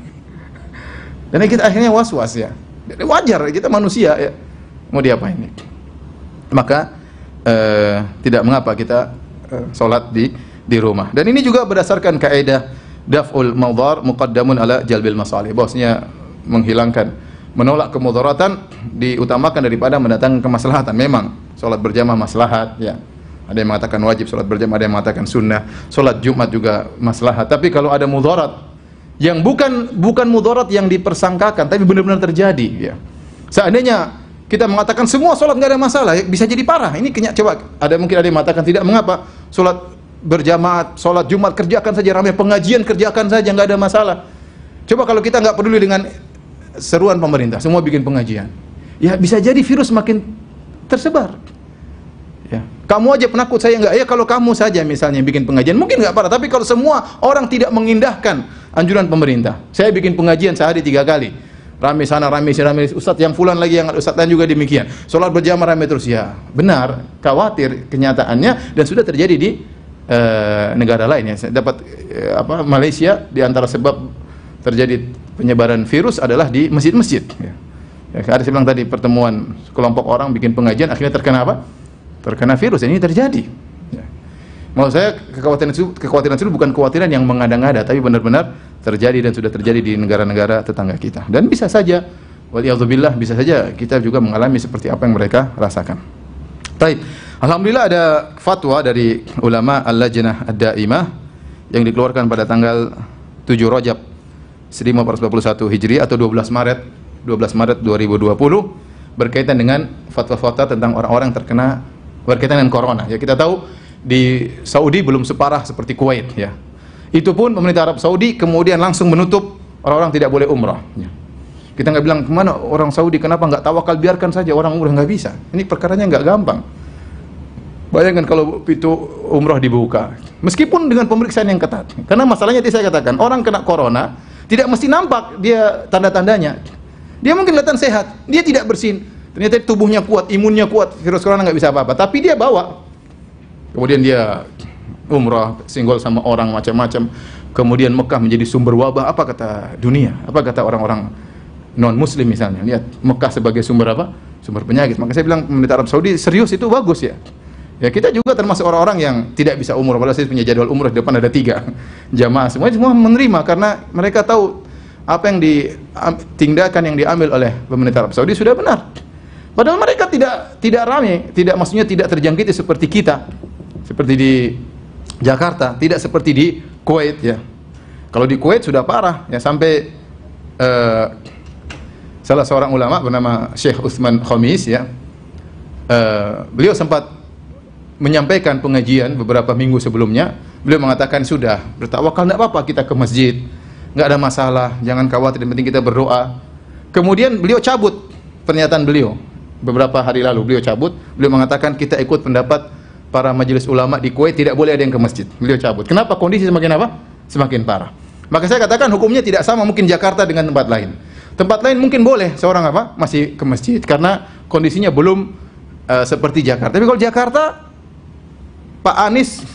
dan kita akhirnya was-was ya. Wajar, kita manusia ya, mau diapain nih? Maka tidak mengapa kita sholat di rumah. Dan ini juga berdasarkan kaidah daf'ul mawdhar muqaddamun ala jalbil masalih, bahwasanya menolak kemudaratan diutamakan daripada mendatangkan kemaslahatan. Memang sholat berjamaah maslahat ya, ada yang mengatakan wajib sholat berjamaah, ada yang mengatakan sunnah, sholat Jumat juga maslahat. Tapi kalau ada mudarat yang bukan mudarat yang dipersangkakan, tapi benar-benar terjadi ya, seandainya kita mengatakan semua sholat nggak ada masalah, bisa jadi parah. Ini coba, mungkin ada yang mengatakan tidak mengapa sholat berjamaah, sholat Jumat kerjakan saja, ramai pengajian kerjakan saja, nggak ada masalah. Coba kalau kita nggak peduli dengan seruan pemerintah, semua bikin pengajian, ya bisa jadi virus makin tersebar. Ya, kamu aja penakut, saya nggak. Ya kalau kamu saja misalnya bikin pengajian, mungkin nggak parah. Tapi kalau semua orang tidak mengindahkan anjuran pemerintah, saya bikin pengajian sehari 3 kali, rame sana, rame sini, rame ustadz yang fulan lagi, yang ustadz lain juga demikian, sholat berjamaah rame terus, ya benar, khawatir kenyataannya, dan sudah terjadi di negara lain ya. Saya dapat Malaysia, di antara sebab terjadi penyebaran virus adalah di masjid-masjid ya. Ada saya bilang tadi, pertemuan kelompok orang bikin pengajian, akhirnya terkena virus. Ini terjadi ya. Maksud saya kekhawatiran itu bukan kekhawatiran yang mengada-ngada, tapi benar-benar terjadi dan sudah terjadi di negara-negara tetangga kita. Dan bisa saja, waliyadzubillah, bisa saja kita juga mengalami seperti apa yang mereka rasakan. Baik, alhamdulillah ada fatwa dari ulama Al-Lajnah Ad-Daimah yang dikeluarkan pada tanggal 7 Rajab 1441 Hijri atau 12 Maret 2020 berkaitan dengan fatwa-fatwa tentang orang-orang terkena berkaitan dengan corona. Ya, kita tahu di Saudi belum separah seperti Kuwait, ya. Itu pun pemerintah Arab Saudi kemudian langsung menutup orang-orang tidak boleh umrah, ya. Kita nggak bilang kemana orang Saudi, kenapa nggak tawakal, biarkan saja orang umrah, nggak bisa. Ini perkaranya nggak gampang. Bayangkan kalau pintu umrah dibuka, meskipun dengan pemeriksaan yang ketat. Karena masalahnya tadi saya katakan, orang kena corona tidak mesti nampak dia tanda-tandanya. Dia mungkin kelihatan sehat, dia tidak bersin. Ternyata tubuhnya kuat, imunnya kuat, virus corona nggak bisa apa-apa. Tapi dia bawa. Kemudian dia umrah, singgol sama orang macam-macam. Kemudian Mekah menjadi sumber wabah. Apa kata dunia? Apa kata orang-orang non-Muslim misalnya? Lihat Mekah sebagai sumber apa? Sumber penyakit. Maka saya bilang pemerintah Arab Saudi serius itu bagus ya. Ya kita juga termasuk orang-orang yang tidak bisa umrah. Padahal saya punya jadwal umrah, di depan ada 3 jamaah. Semua menerima karena mereka tahu apa yang tindakan yang diambil oleh pemerintah Arab Saudi sudah benar. Padahal mereka tidak ramai, maksudnya tidak terjangkiti seperti kita, seperti di Jakarta, tidak seperti di Kuwait ya. Kalau di Kuwait sudah parah ya, sampai salah seorang ulama bernama Syekh Utsman Khamis ya, beliau sempat menyampaikan pengajian beberapa minggu sebelumnya. Beliau mengatakan sudah bertawakal, tidak apa-apa kita ke masjid, nggak ada masalah, jangan khawatir, yang penting kita berdoa. Kemudian beliau cabut pernyataan beliau beberapa hari lalu. Beliau mengatakan kita ikut pendapat para majelis ulama di Kuwait, tidak boleh ada yang ke masjid. Beliau cabut. Kenapa? Kondisi semakin apa? Semakin parah. Maka saya katakan hukumnya tidak sama mungkin Jakarta dengan tempat lain. Tempat lain mungkin boleh seorang apa? Masih ke masjid karena kondisinya belum seperti Jakarta. Tapi kalau Jakarta, Pak Anies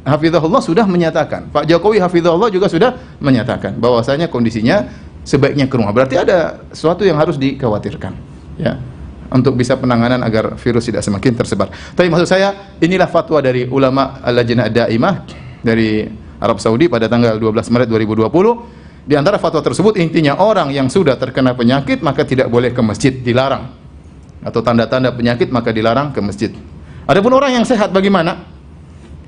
hafizahullah sudah menyatakan, Pak Jokowi hafizahullah juga sudah menyatakan bahwasanya kondisinya sebaiknya ke rumah. Berarti ada sesuatu yang harus dikhawatirkan, ya, untuk bisa penanganan agar virus tidak semakin tersebar. Tapi maksud saya, inilah fatwa dari ulama Al-Lajnah Ad-Daimah dari Arab Saudi pada tanggal 12 Maret 2020. Di antara fatwa tersebut intinya orang yang sudah terkena penyakit maka tidak boleh ke masjid, dilarang. Atau tanda-tanda penyakit maka dilarang ke masjid. Adapun orang yang sehat bagaimana?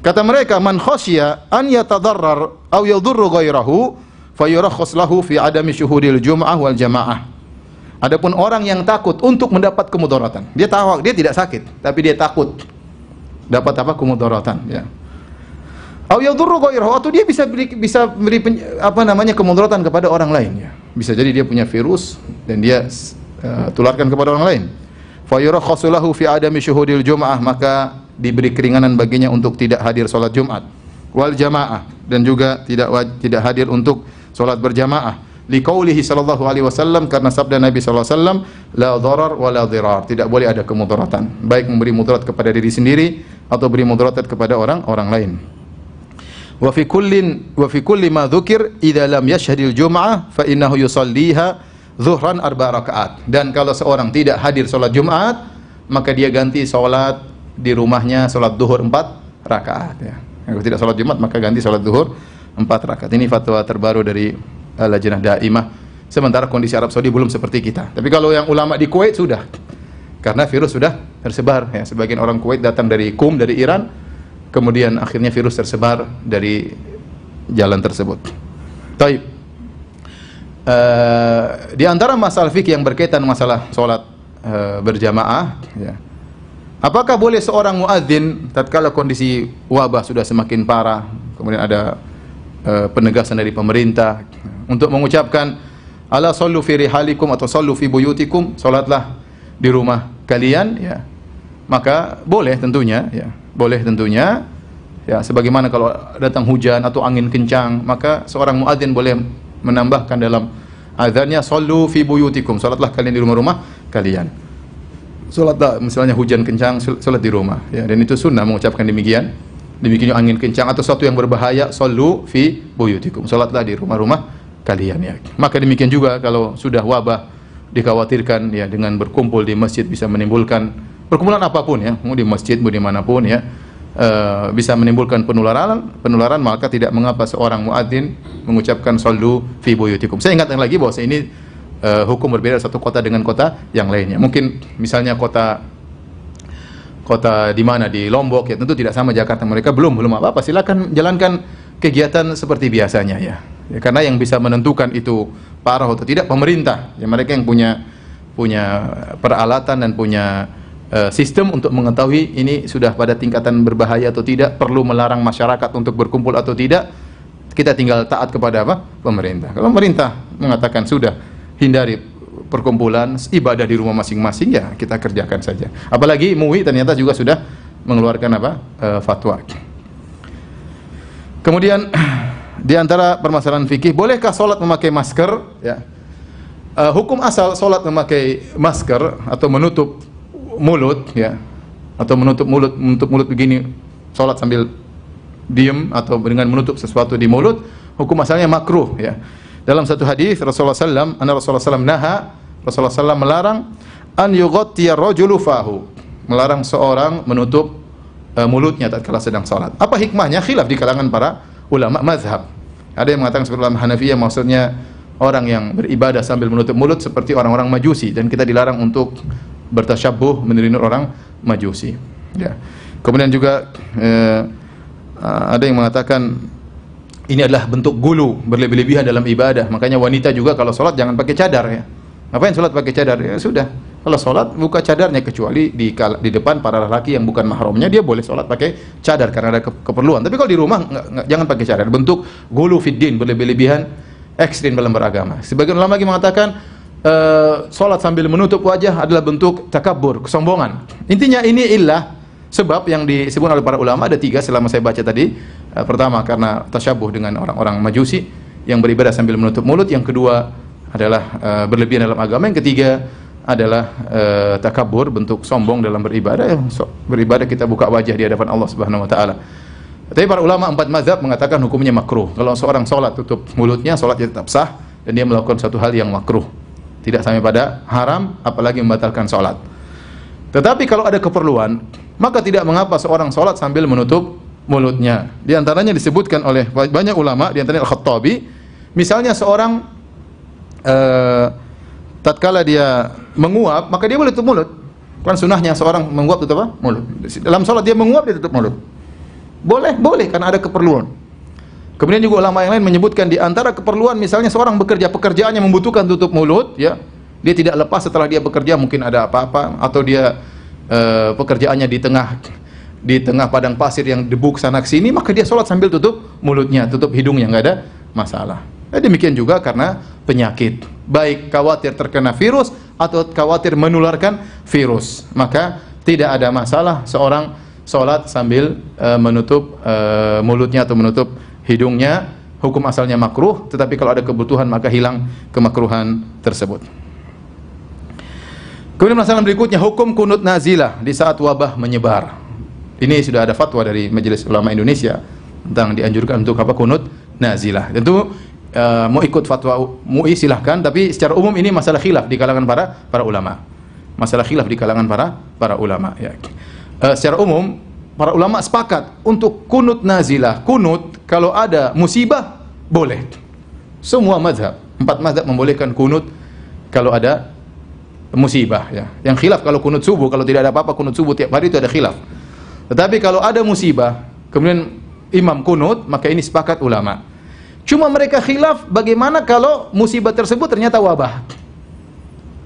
Kata mereka, man khasya an yatadarrar aw yadurru ghairahu fayurakhas lahu fi adami syuhudil jum'ah wal jamaah. Adapun orang yang takut untuk mendapat kemudaratan, dia tahu dia tidak sakit, tapi dia takut dapat apa? Kemudaratan, ya. Aw yadurru ghairahu, atau dia bisa beri kemudaratan kepada orang lain, ya. Bisa jadi dia punya virus dan dia tularkan kepada orang lain. Fayurakhas lahu fi adami syuhudil jum'ah, maka diberi keringanan baginya untuk tidak hadir salat Jumat wal jamaah, dan juga tidak hadir untuk salat berjamaah. Liqaulihi sallallahu alaihi wasallam, karena sabda Nabi sallallahu alaihi wasallam, la dharar wa la dhirar, tidak boleh ada kemudaratan, baik memberi mudarat kepada diri sendiri atau beri mudarat kepada orang lain. Wa fi kulli ma dzukir idza lam yashhadil jum'ah fa innahu yusalliha zuhran 4 rakaat. Dan kalau seorang tidak hadir salat Jumat, maka dia ganti salat di rumahnya, salat zuhur 4 rakaat, ya. Kalau tidak salat Jumat maka ganti salat zuhur 4 rakaat. Ini fatwa terbaru dari Al-Lajnah Daimah. Sementara kondisi Arab Saudi belum seperti kita. Tapi kalau yang ulama di Kuwait sudah, karena virus sudah tersebar, ya. Sebagian orang Kuwait datang dari Qum, dari Iran, kemudian akhirnya virus tersebar dari jalan tersebut. Taib. Di antara masalah fikih yang berkaitan masalah salat berjamaah, ya. Apakah boleh seorang muadzin tatkala kondisi wabah sudah semakin parah, kemudian ada penegasan dari pemerintah untuk mengucapkan ala sallu fi rihalikum atau sallu fi buyutikum, salatlah di rumah kalian, ya. Maka boleh tentunya, ya. Boleh tentunya, ya, sebagaimana kalau datang hujan atau angin kencang, maka seorang muadzin boleh menambahkan dalam azannya sallu fi buyutikum, salatlah kalian di rumah-rumah kalian. Salatlah misalnya hujan kencang, salat di rumah, ya. Dan itu sunnah mengucapkan demikian. Demikian angin kencang atau sesuatu yang berbahaya, sallu fi buyutikum, salatlah di rumah-rumah kalian, ya. Maka demikian juga kalau sudah wabah dikhawatirkan, ya, dengan berkumpul di masjid bisa menimbulkan perkumpulan apapun, ya, mau di masjid mau dimanapun, ya, bisa menimbulkan penularan, maka tidak mengapa seorang muadzin mengucapkan sallu fi buyutikum. Saya ingatkan lagi bahwa ini hukum berbeda satu kota dengan kota yang lainnya. Mungkin misalnya kota di mana, di Lombok, ya tentu tidak sama Jakarta. Mereka belum apa-apa, silakan jalankan kegiatan seperti biasanya ya. Karena yang bisa menentukan itu parah atau tidak pemerintah. Ya, mereka yang punya peralatan dan punya sistem untuk mengetahui ini sudah pada tingkatan berbahaya atau tidak, perlu melarang masyarakat untuk berkumpul atau tidak. Kita tinggal taat kepada apa? Pemerintah. Kalau pemerintah mengatakan sudah hindari perkumpulan, ibadah di rumah masing-masing, ya kita kerjakan saja. Apalagi MUI ternyata juga sudah mengeluarkan apa? Fatwa. Kemudian di antara permasalahan fikih, bolehkah sholat memakai masker? Ya. Hukum asal sholat memakai masker atau menutup mulut, ya, atau menutup mulut begini, sholat sambil diem atau dengan menutup sesuatu di mulut, hukum asalnya makruh. Ya. Dalam satu hadis Rasulullah SAW melarang an yughtiya rajulu fahu, melarang seorang menutup mulutnya tatkala sedang sholat. Apa hikmahnya? Khilaf di kalangan para ulama mazhab. Ada yang mengatakan seperti ulama Hanafiyah, maksudnya orang yang beribadah sambil menutup mulut seperti orang-orang Majusi, dan kita dilarang untuk bertasyabbuh meniru orang Majusi. Ya. Kemudian juga ada yang mengatakan ini adalah bentuk gulu, berlebih-lebihan dalam ibadah. Makanya wanita juga kalau sholat jangan pakai cadar ya. Ngapain sholat pakai cadar? Ya sudah, kalau sholat buka cadarnya, kecuali di depan para lelaki yang bukan mahramnya, dia boleh sholat pakai cadar karena ada keperluan. Tapi kalau di rumah jangan pakai cadar. Bentuk gulu fiddin, berlebih-lebihan, ekstrim dalam beragama. Sebagian ulama lagi mengatakan sholat sambil menutup wajah adalah bentuk takabur, kesombongan. Intinya ini sebab yang disebut oleh para ulama ada 3 selama saya baca tadi. Pertama karena tasyabuh dengan orang-orang Majusi yang beribadah sambil menutup mulut. Yang kedua adalah berlebihan dalam agama. Yang ketiga adalah takabur, bentuk sombong dalam beribadah. Beribadah kita buka wajah di hadapan Allah Subhanahu wa taala. Tapi para ulama 4 mazhab mengatakan hukumnya makruh. Kalau seorang sholat tutup mulutnya, sholatnya tetap sah dan dia melakukan satu hal yang makruh. Tidak sampai pada haram, apalagi membatalkan sholat. Tetapi kalau ada keperluan, maka tidak mengapa seorang sholat sambil menutup mulutnya. Di antaranya disebutkan oleh banyak ulama, di antaranya Al-Khattabi, misalnya seorang tatkala dia menguap, maka dia boleh tutup mulut. Kan sunahnya seorang menguap tutup apa? Mulut. Dalam sholat dia menguap, dia tutup mulut. Boleh karena ada keperluan. Kemudian juga ulama yang lain menyebutkan di antara keperluan, misalnya seorang bekerja, pekerjaannya membutuhkan tutup mulut, ya, dia tidak lepas setelah dia bekerja, mungkin ada apa-apa, atau dia pekerjaannya di tengah padang pasir yang debu kesana kesini, maka dia sholat sambil tutup mulutnya, tutup hidungnya, nggak ada masalah. Demikian juga karena penyakit, baik khawatir terkena virus atau khawatir menularkan virus, maka tidak ada masalah seorang sholat sambil menutup mulutnya atau menutup hidungnya. Hukum asalnya makruh, tetapi kalau ada kebutuhan maka hilang kemakruhan tersebut. Kemudian masalah berikutnya, hukum kunut nazilah di saat wabah menyebar. Ini sudah ada fatwa dari Majelis Ulama Indonesia tentang dianjurkan untuk apa kunut nazilah. Tentu mau ikut fatwa MUI silahkan, tapi secara umum ini masalah khilaf di kalangan para ulama. Masalah khilaf di kalangan para ulama. Ya. Secara umum para ulama sepakat untuk kunut nazilah. Kunut kalau ada musibah boleh. Semua mazhab, 4 mazhab membolehkan kunut kalau ada musibah, ya. Yang khilaf kalau kunut subuh, kalau tidak ada apa-apa kunut subuh tiap hari itu ada khilaf. Tetapi kalau ada musibah kemudian imam kunut, maka ini sepakat ulama. Cuma mereka khilaf bagaimana kalau musibah tersebut ternyata wabah.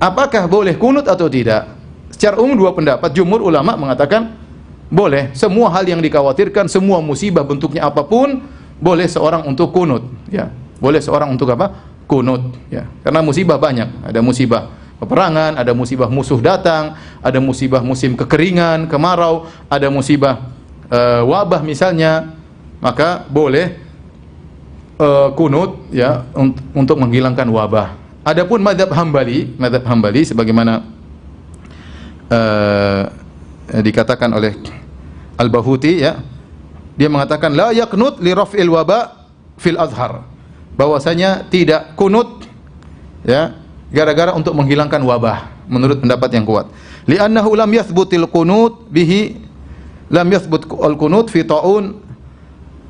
Apakah boleh kunut atau tidak? Secara umum 2 pendapat. Jumhur ulama mengatakan boleh. Semua hal yang dikhawatirkan, semua musibah bentuknya apapun, boleh seorang untuk kunut, ya. Boleh seorang untuk apa? Kunut, ya. Karena musibah banyak. Ada musibah peperangan, ada musibah musuh datang, ada musibah musim kekeringan, kemarau, ada musibah wabah misalnya, maka boleh kunut, ya, untuk menghilangkan wabah. Adapun mazhab Hambali sebagaimana dikatakan oleh Al-Bahuti, ya, dia mengatakan la yaqnut li raf'il waba fil azhar, bahwasanya tidak kunut, ya, gara-gara untuk menghilangkan wabah, menurut pendapat yang kuat. Li'annahu lam yathbutil qunut bihi lam yathbut al-qunut fi ta'un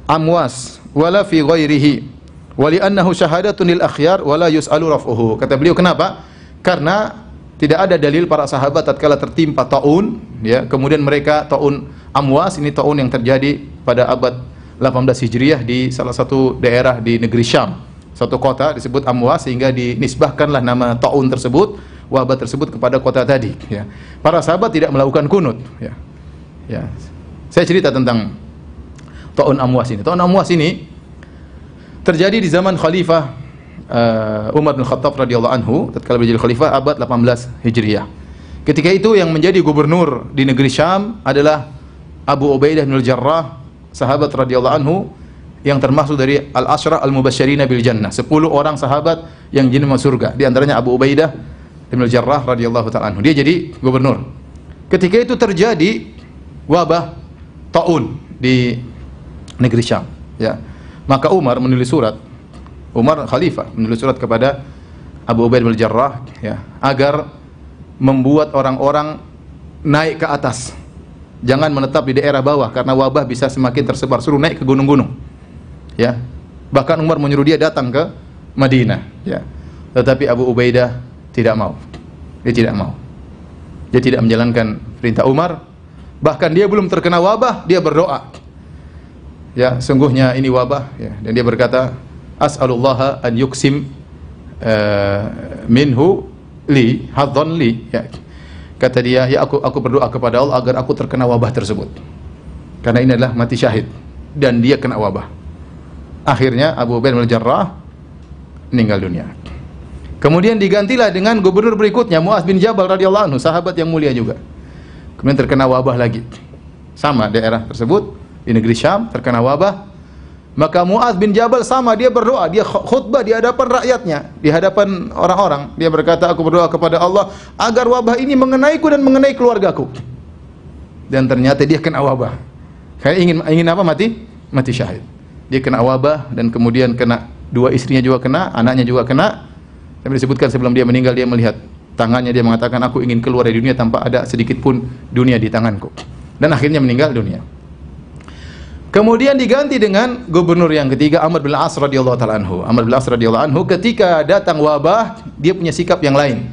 amwas wala fi ghairihi wa li'annahu syahadatun lil akhyar wala yus'alu raf'uhu. Kata beliau, kenapa? Karena tidak ada dalil para sahabat tatkala tertimpa taun, ya, kemudian mereka taun amwas, ini taun yang terjadi pada abad 18 Hijriah di salah satu daerah di negeri Syam, satu kota disebut Amwas, sehingga dinisbahkanlah nama taun tersebut, wabah tersebut kepada kota tadi, ya. Para sahabat tidak melakukan kunut, ya. Ya. Saya cerita tentang taun Amwas ini. Taun Amwas ini terjadi di zaman Khalifah Umar bin Khattab radhiyallahu anhu, tatkala menjadi khalifah abad 18 Hijriah. Ketika itu yang menjadi gubernur di negeri Syam adalah Abu Ubaidah bin Al-Jarrah, sahabat radhiyallahu anhu yang termasuk dari al-Asyra al-Mubasysyirina bil Jannah, 10 orang sahabat yang jin masuk surga. Di antaranya Abu Ubaidah bin Al-Jarrah radhiyallahu ta'ala anhu. Dia jadi gubernur. Ketika itu terjadi wabah taun di negeri Syam, ya. Maka Umar menulis surat, Umar khalifah menulis surat kepada Abu Ubaidah bin Al-Jarrah, ya, agar membuat orang-orang naik ke atas. Jangan menetap di daerah bawah karena wabah bisa semakin tersebar. Suruh naik ke gunung-gunung. Ya. Bahkan Umar menyuruh dia datang ke Madinah, ya. Tetapi Abu Ubaidah tidak mau. Dia tidak mau. Dia tidak menjalankan perintah Umar. Bahkan dia belum terkena wabah, dia berdoa. Ya, sungguhnya ini wabah, ya. Dan dia berkata, as'alullaha an yuksim minhu li hadzan li, ya. Kata dia, ya aku berdoa kepada Allah agar aku terkena wabah tersebut, karena ini adalah mati syahid dan dia kena wabah. Akhirnya Abu Ubaidah bin Al-Jarrah meninggal dunia. Kemudian digantilah dengan gubernur berikutnya, Mu'adz bin Jabal radhiyallahu anhu, sahabat yang mulia juga. Kemudian terkena wabah lagi, sama daerah tersebut di negeri Syam terkena wabah. Maka Mu'adz bin Jabal sama, dia berdoa, dia khutbah di hadapan rakyatnya, di hadapan orang-orang. Dia berkata, aku berdoa kepada Allah agar wabah ini mengenaiku dan mengenai keluargaku. Dan ternyata dia kena wabah. Kayak ingin apa? Mati syahid. Dia kena wabah dan kemudian kena, dua istrinya juga kena, anaknya juga kena. Tapi disebutkan sebelum dia meninggal dia melihat tangannya, dia mengatakan, aku ingin keluar dari dunia tanpa ada sedikit pun dunia di tanganku. Dan akhirnya meninggal dunia. Kemudian diganti dengan gubernur yang ketiga, Amr bin Al-As radhiyallahu ta'ala anhu. Amr bin Al-As radhiyallahu anhu ketika datang wabah, dia punya sikap yang lain.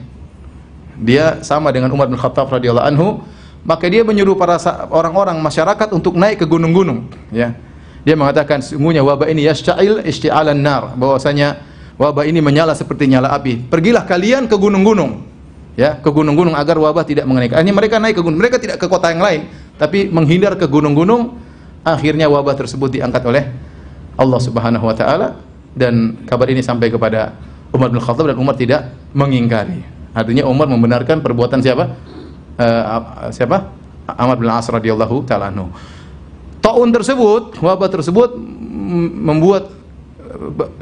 Dia sama dengan Umar bin Khattab radhiyallahu anhu, maka dia menyuruh para orang-orang masyarakat untuk naik ke gunung-gunung, ya. Dia mengatakan, sungguhnya wabah ini yashta'il ishti'alan nar, bahwasanya wabah ini menyala seperti nyala api. Pergilah kalian ke gunung-gunung, ya, ke gunung-gunung agar wabah tidak mengenai. Akhirnya mereka naik ke gunung. Mereka tidak ke kota yang lain, tapi menghindar ke gunung-gunung. Akhirnya wabah tersebut diangkat oleh Allah Subhanahu wa taala, dan kabar ini sampai kepada Umar bin Khattab dan Umar tidak mengingkari. Artinya Umar membenarkan perbuatan siapa? Amr bin Al-As radhiyallahu taala anhu. Taun tersebut, wabah tersebut membuat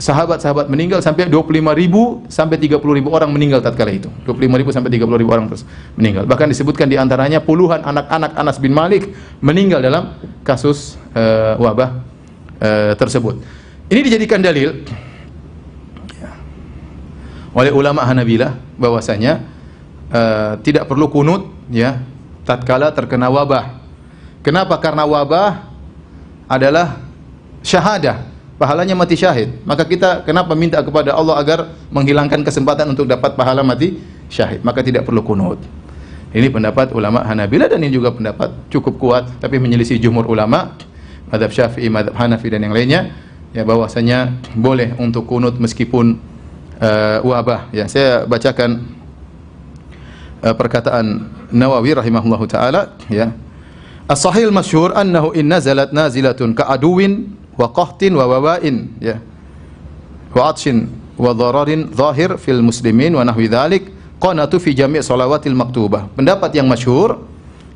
sahabat-sahabat meninggal sampai 25.000 sampai 30.000 orang meninggal tatkala itu. 25.000 sampai 30.000 orang terus meninggal. Bahkan disebutkan di antaranya puluhan anak-anak Anas bin Malik meninggal dalam kasus wabah tersebut. Ini dijadikan dalil oleh ulama Hanabilah bahwasanya tidak perlu kunut, ya, tatkala terkena wabah. Kenapa? Karena wabah adalah syahadah, pahalanya mati syahid. Maka kita kenapa minta kepada Allah agar menghilangkan kesempatan untuk dapat pahala mati syahid? Maka tidak perlu kunut. Ini pendapat ulama Hanabilah, dan ini juga pendapat cukup kuat tapi menyelisih jumhur ulama, mazhab Syafi'i, mazhab Hanafi dan yang lainnya, ya, bahwasanya boleh untuk kunut meskipun wabah. Ya, saya bacakan perkataan Nawawi rahimahullahu taala, ya. As-sahih masyhur annahu in nazalat nazilatun ka'aduwin wa qahtin wa wabain, ya, wa atshin wa dhararin zahir fil muslimin wa nahwi dzalik qanatu fi jami' shalawatil maktubah. Pendapat yang masyhur,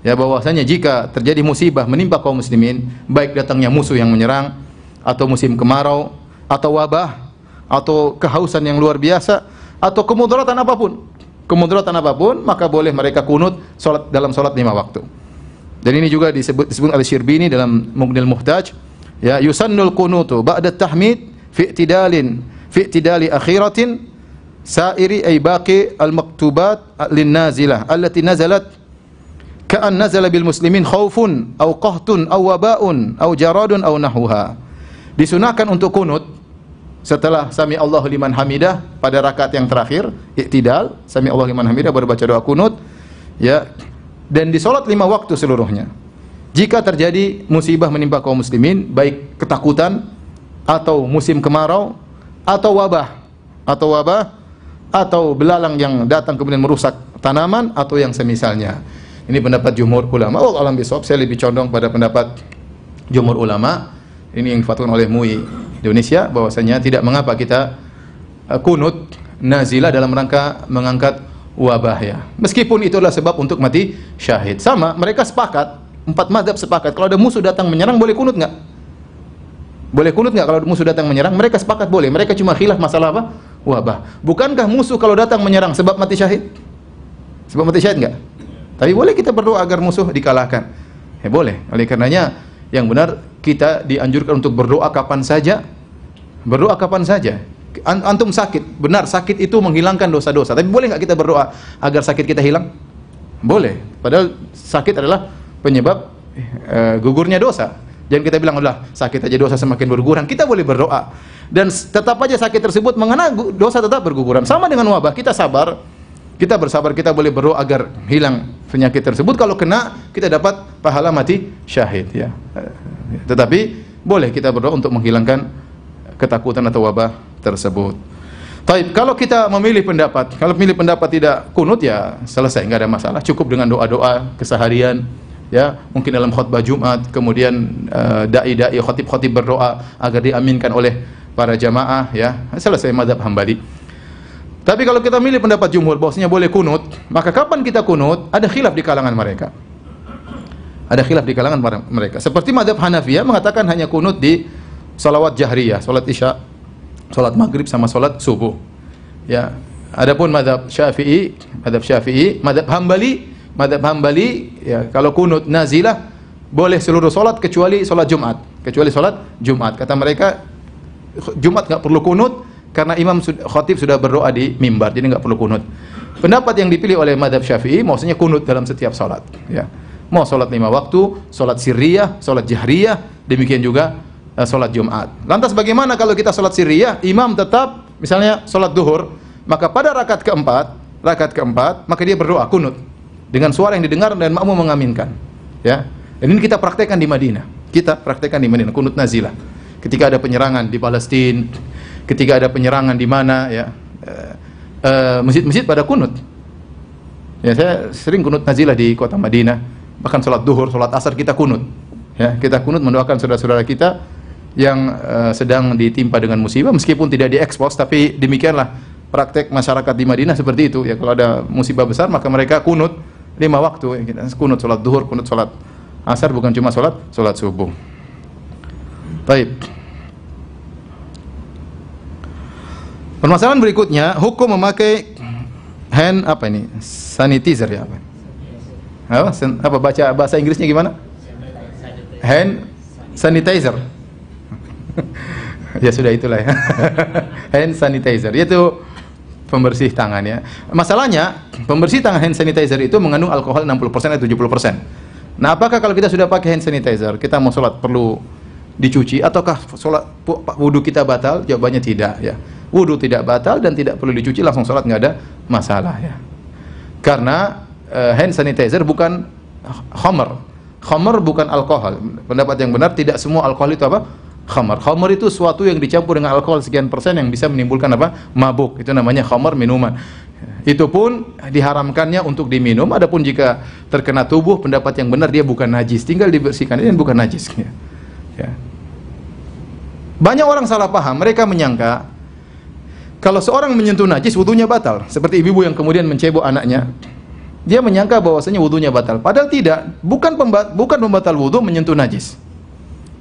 ya, bahwasanya jika terjadi musibah menimpa kaum muslimin, baik datangnya musuh yang menyerang atau musim kemarau atau wabah atau kehausan yang luar biasa atau kemudaratan apapun, maka boleh mereka kunut salat dalam salat 5 waktu. Dan ini juga disebut oleh Syirbini dalam Mughnil Muhtaj, ya, yusannul qunutu ba'da tahmid fi i'tidali akhiratin sa'iri ay baqi al-maktubat lin nazilah allati nazalat ka'an nazala bil muslimin khaufun aw qahtun aw wabaun aw jaradun aw nahwuha. Disunahkan untuk kunut setelah sami Allahu liman hamidah pada rakaat yang terakhir, i'tidal, sami Allahu liman hamidah baru baca doa kunut, ya. Dan di salat 5 waktu seluruhnya. Jika terjadi musibah menimpa kaum muslimin, baik ketakutan atau musim kemarau atau wabah atau belalang yang datang kemudian merusak tanaman atau yang semisalnya. Ini pendapat jumhur ulama. Oh, alam bisawab, saya lebih condong pada pendapat jumhur ulama. Ini yang difatwakan oleh MUI Indonesia, bahwasanya tidak mengapa kita kunut nazilah dalam rangka mengangkat wabah, ya. Meskipun itu adalah sebab untuk mati syahid. Sama, mereka sepakat, 4 mazhab sepakat. Kalau ada musuh datang menyerang, boleh kunut nggak? Boleh kunut nggak kalau musuh datang menyerang? Mereka sepakat boleh. Mereka cuma khilaf masalah apa? Wabah. Bukankah musuh kalau datang menyerang sebab mati syahid? Sebab mati syahid nggak? Tapi boleh kita berdoa agar musuh dikalahkan. Ya boleh. Oleh karenanya yang benar kita dianjurkan untuk berdoa kapan saja. Berdoa kapan saja. Antum sakit, benar sakit itu menghilangkan dosa-dosa. Tapi boleh nggak kita berdoa agar sakit kita hilang? Boleh. Padahal sakit adalah penyebab gugurnya dosa. Jangan kita bilang, udah sakit aja dosa semakin berguguran. Kita boleh berdoa. Dan tetap aja sakit tersebut mengena dosa tetap berguguran. Sama dengan wabah, kita sabar. Kita bersabar, kita boleh berdoa agar hilang penyakit tersebut. Kalau kena, kita dapat pahala mati syahid, ya. Tetapi boleh kita berdoa untuk menghilangkan ketakutan atau wabah tersebut. Taib, kalau kita memilih pendapat, kalau memilih pendapat tidak kunut, ya selesai, nggak ada masalah. Cukup dengan doa-doa keseharian, ya. Mungkin dalam khutbah Jumat, kemudian dai-dai, khotib-khotib berdoa agar diaminkan oleh para jamaah, ya. Selesai mazhab Hambali. Tapi kalau kita milih pendapat jumhur bahwasanya boleh kunut, maka kapan kita kunut? Ada khilaf di kalangan mereka. Ada khilaf di kalangan mereka. Seperti mazhab Hanafiyah mengatakan hanya kunut di salawat jahriyah, salat isya, salat maghrib sama salat subuh. Ya. Adapun mazhab Syafi'i, mazhab Hambali, ya, kalau kunut nazilah boleh seluruh salat kecuali salat Jumat. Kecuali salat Jumat. Kata mereka Jumat enggak perlu kunut karena imam khatib sudah berdoa di mimbar, jadi enggak perlu kunut. Pendapat yang dipilih oleh mazhab Syafi'i maksudnya kunut dalam setiap salat, ya. Mau salat 5 waktu, salat sirriyah, salat jahriyah, demikian juga salat Jumat. Lantas bagaimana kalau kita salat sirriyah, imam tetap misalnya salat duhur, maka pada rakaat keempat, maka dia berdoa kunut dengan suara yang didengar dan makmum mengaminkan, ya. Dan ini kita praktekkan di Madinah. Kunut nazilah. Ketika ada penyerangan di Palestina, ketika ada penyerangan di mana, ya, masjid-masjid pada kunut. Ya, saya sering kunut nazilah di kota Madinah. Bahkan salat duhur, salat asar kita kunut. Ya, kita kunut mendoakan saudara-saudara kita yang sedang ditimpa dengan musibah, meskipun tidak diekspos, tapi demikianlah praktek masyarakat di Madinah seperti itu. Ya, kalau ada musibah besar maka mereka kunut 5 waktu. Ya, kita kunut salat duhur, kunut salat asar, bukan cuma salat subuh. Baik. Permasalahan berikutnya, hukum memakai hand sanitizer, ya, apa baca bahasa Inggrisnya gimana? Hand sanitizer. Ya sudah, itulah ya. Hand sanitizer yaitu pembersih tangan, ya. Masalahnya pembersih tangan hand sanitizer itu mengandung alkohol 60% atau 70%. Nah, apakah kalau kita sudah pakai hand sanitizer, kita mau sholat perlu dicuci ataukah sholat wudu kita batal? Jawabannya tidak, ya. Wudu tidak batal dan tidak perlu dicuci, langsung sholat, nggak ada masalah, ya. Karena hand sanitizer bukan khamar. Khamar bukan alkohol. Pendapat yang benar, tidak semua alkohol itu apa? Khamar. Khamar itu suatu yang dicampur dengan alkohol sekian persen yang bisa menimbulkan apa? Mabuk. Itu namanya khamar, minuman. Itu pun diharamkannya untuk diminum. Adapun jika terkena tubuh, pendapat yang benar dia bukan najis, tinggal dibersihkan, dan bukan najis. Ya. Banyak orang salah paham. Mereka menyangka kalau seorang menyentuh najis, wudunya batal. Seperti ibu-ibu yang kemudian mencebok anaknya. Dia menyangka bahwasanya wudunya batal. Padahal tidak. Bukan pembatal wudu menyentuh najis.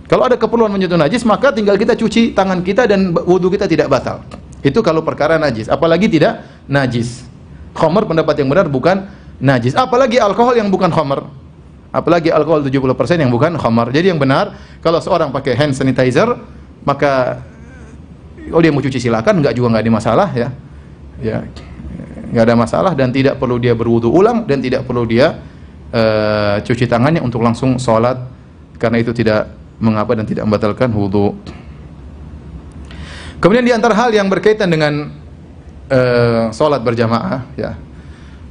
Kalau ada keperluan menyentuh najis, maka tinggal kita cuci tangan kita dan wudu kita tidak batal. Itu kalau perkara najis. Apalagi tidak najis. Khamar, pendapat yang benar, bukan najis. Apalagi alkohol yang bukan khamar. Apalagi alkohol 70% yang bukan khamar. Jadi yang benar, kalau seorang pakai hand sanitizer, maka dia mau cuci silakan, nggak ada masalah, ya. Ya, nggak ada masalah, dan tidak perlu dia berwudu ulang, dan tidak perlu dia cuci tangannya untuk langsung sholat, karena itu tidak mengapa dan tidak membatalkan wudu. Kemudian di antara hal yang berkaitan dengan sholat berjamaah, ya,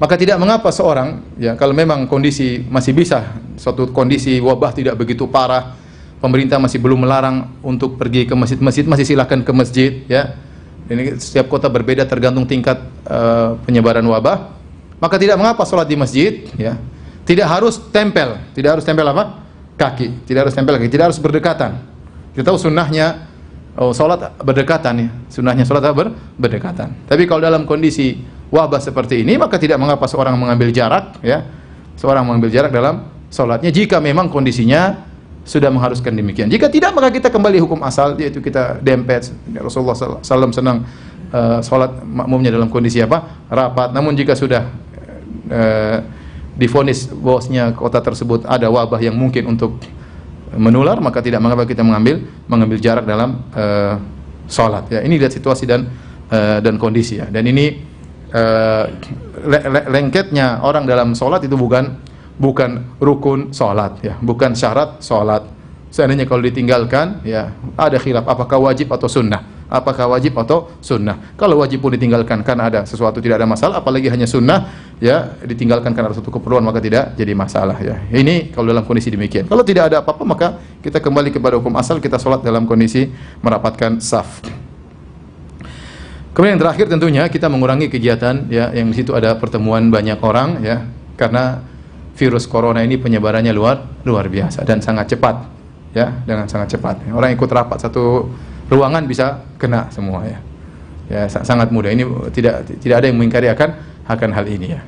maka tidak mengapa seorang, ya, kalau memang kondisi masih bisa, suatu kondisi wabah tidak begitu parah, pemerintah masih belum melarang untuk pergi ke masjid-masjid, masih silakan ke masjid, ya. Ini setiap kota berbeda tergantung tingkat penyebaran wabah. Maka tidak mengapa sholat di masjid, ya. Tidak harus tempel apa? Kaki. Tidak harus tempel kaki. Tidak harus berdekatan. Kita tahu sunnahnya sholat berdekatan, ya. Sunnahnya sholat berdekatan. Tapi kalau dalam kondisi wabah seperti ini, maka tidak mengapa seorang mengambil jarak, ya. Seorang mengambil jarak dalam sholatnya jika memang kondisinya sudah mengharuskan demikian. Jika tidak, maka kita kembali hukum asal, yaitu kita dempet. Rasulullah SAW senang sholat makmumnya dalam kondisi apa? Rapat. Namun jika sudah divonis bahwasanya kota tersebut ada wabah yang mungkin untuk menular, maka tidak mengapa kita mengambil jarak dalam sholat. Ya, ini lihat situasi dan kondisi, ya. Dan ini lengketnya orang dalam sholat itu bukan rukun sholat, ya, bukan syarat sholat. Seandainya kalau ditinggalkan, ya, ada khilaf apakah wajib atau sunnah. Apakah wajib atau sunnah? Kalau wajib pun ditinggalkan karena ada sesuatu, tidak ada masalah. Apalagi hanya sunnah, ya, ditinggalkan karena ada suatu keperluan, maka tidak jadi masalah, ya. Ini kalau dalam kondisi demikian. Kalau tidak ada apa-apa, maka kita kembali kepada hukum asal, kita sholat dalam kondisi merapatkan saf. Kemudian yang terakhir tentunya kita mengurangi kegiatan, ya, yang di situ ada pertemuan banyak orang, ya, karena virus corona ini penyebarannya luar biasa dan sangat cepat, ya, dengan sangat cepat. Orang ikut rapat satu ruangan bisa kena semua, ya. Ya, sangat mudah. Ini tidak ada yang mengingkari akan hal ini, ya.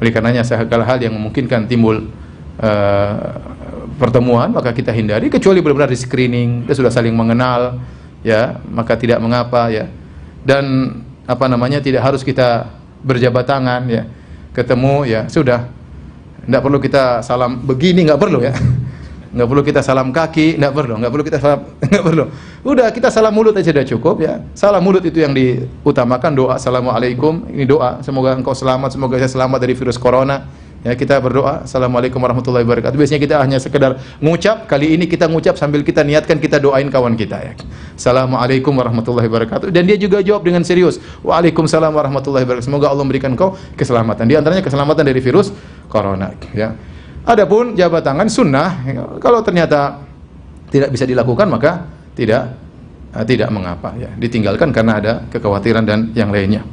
Oleh karenanya segala hal yang memungkinkan timbul pertemuan, maka kita hindari, kecuali benar-benar di screening, kita sudah saling mengenal, ya, maka tidak mengapa, ya. Dan tidak harus kita berjabat tangan, ya. Ketemu, ya, sudah. Tidak perlu kita salam begini, nggak perlu, ya. Nggak perlu kita salam kaki, nggak perlu kita salam, nggak perlu. Udah, kita salam mulut aja sudah cukup, ya. Salam mulut itu yang diutamakan, doa assalamualaikum, ini doa, semoga engkau selamat, semoga saya selamat dari virus corona. Ya, kita berdoa assalamualaikum warahmatullahi wabarakatuh. Biasanya kita hanya sekedar ngucap, kali ini kita ngucap sambil kita niatkan kita doain kawan kita, ya. Assalamualaikum warahmatullahi wabarakatuh. Dan dia juga jawab dengan serius, waalaikumsalam warahmatullahi wabarakatuh. Semoga Allah memberikan kau keselamatan. Di antaranya keselamatan dari virus corona, ya. Adapun jabat tangan sunnah, ya, kalau ternyata tidak bisa dilakukan maka tidak mengapa, ya. Ditinggalkan karena ada kekhawatiran dan yang lainnya.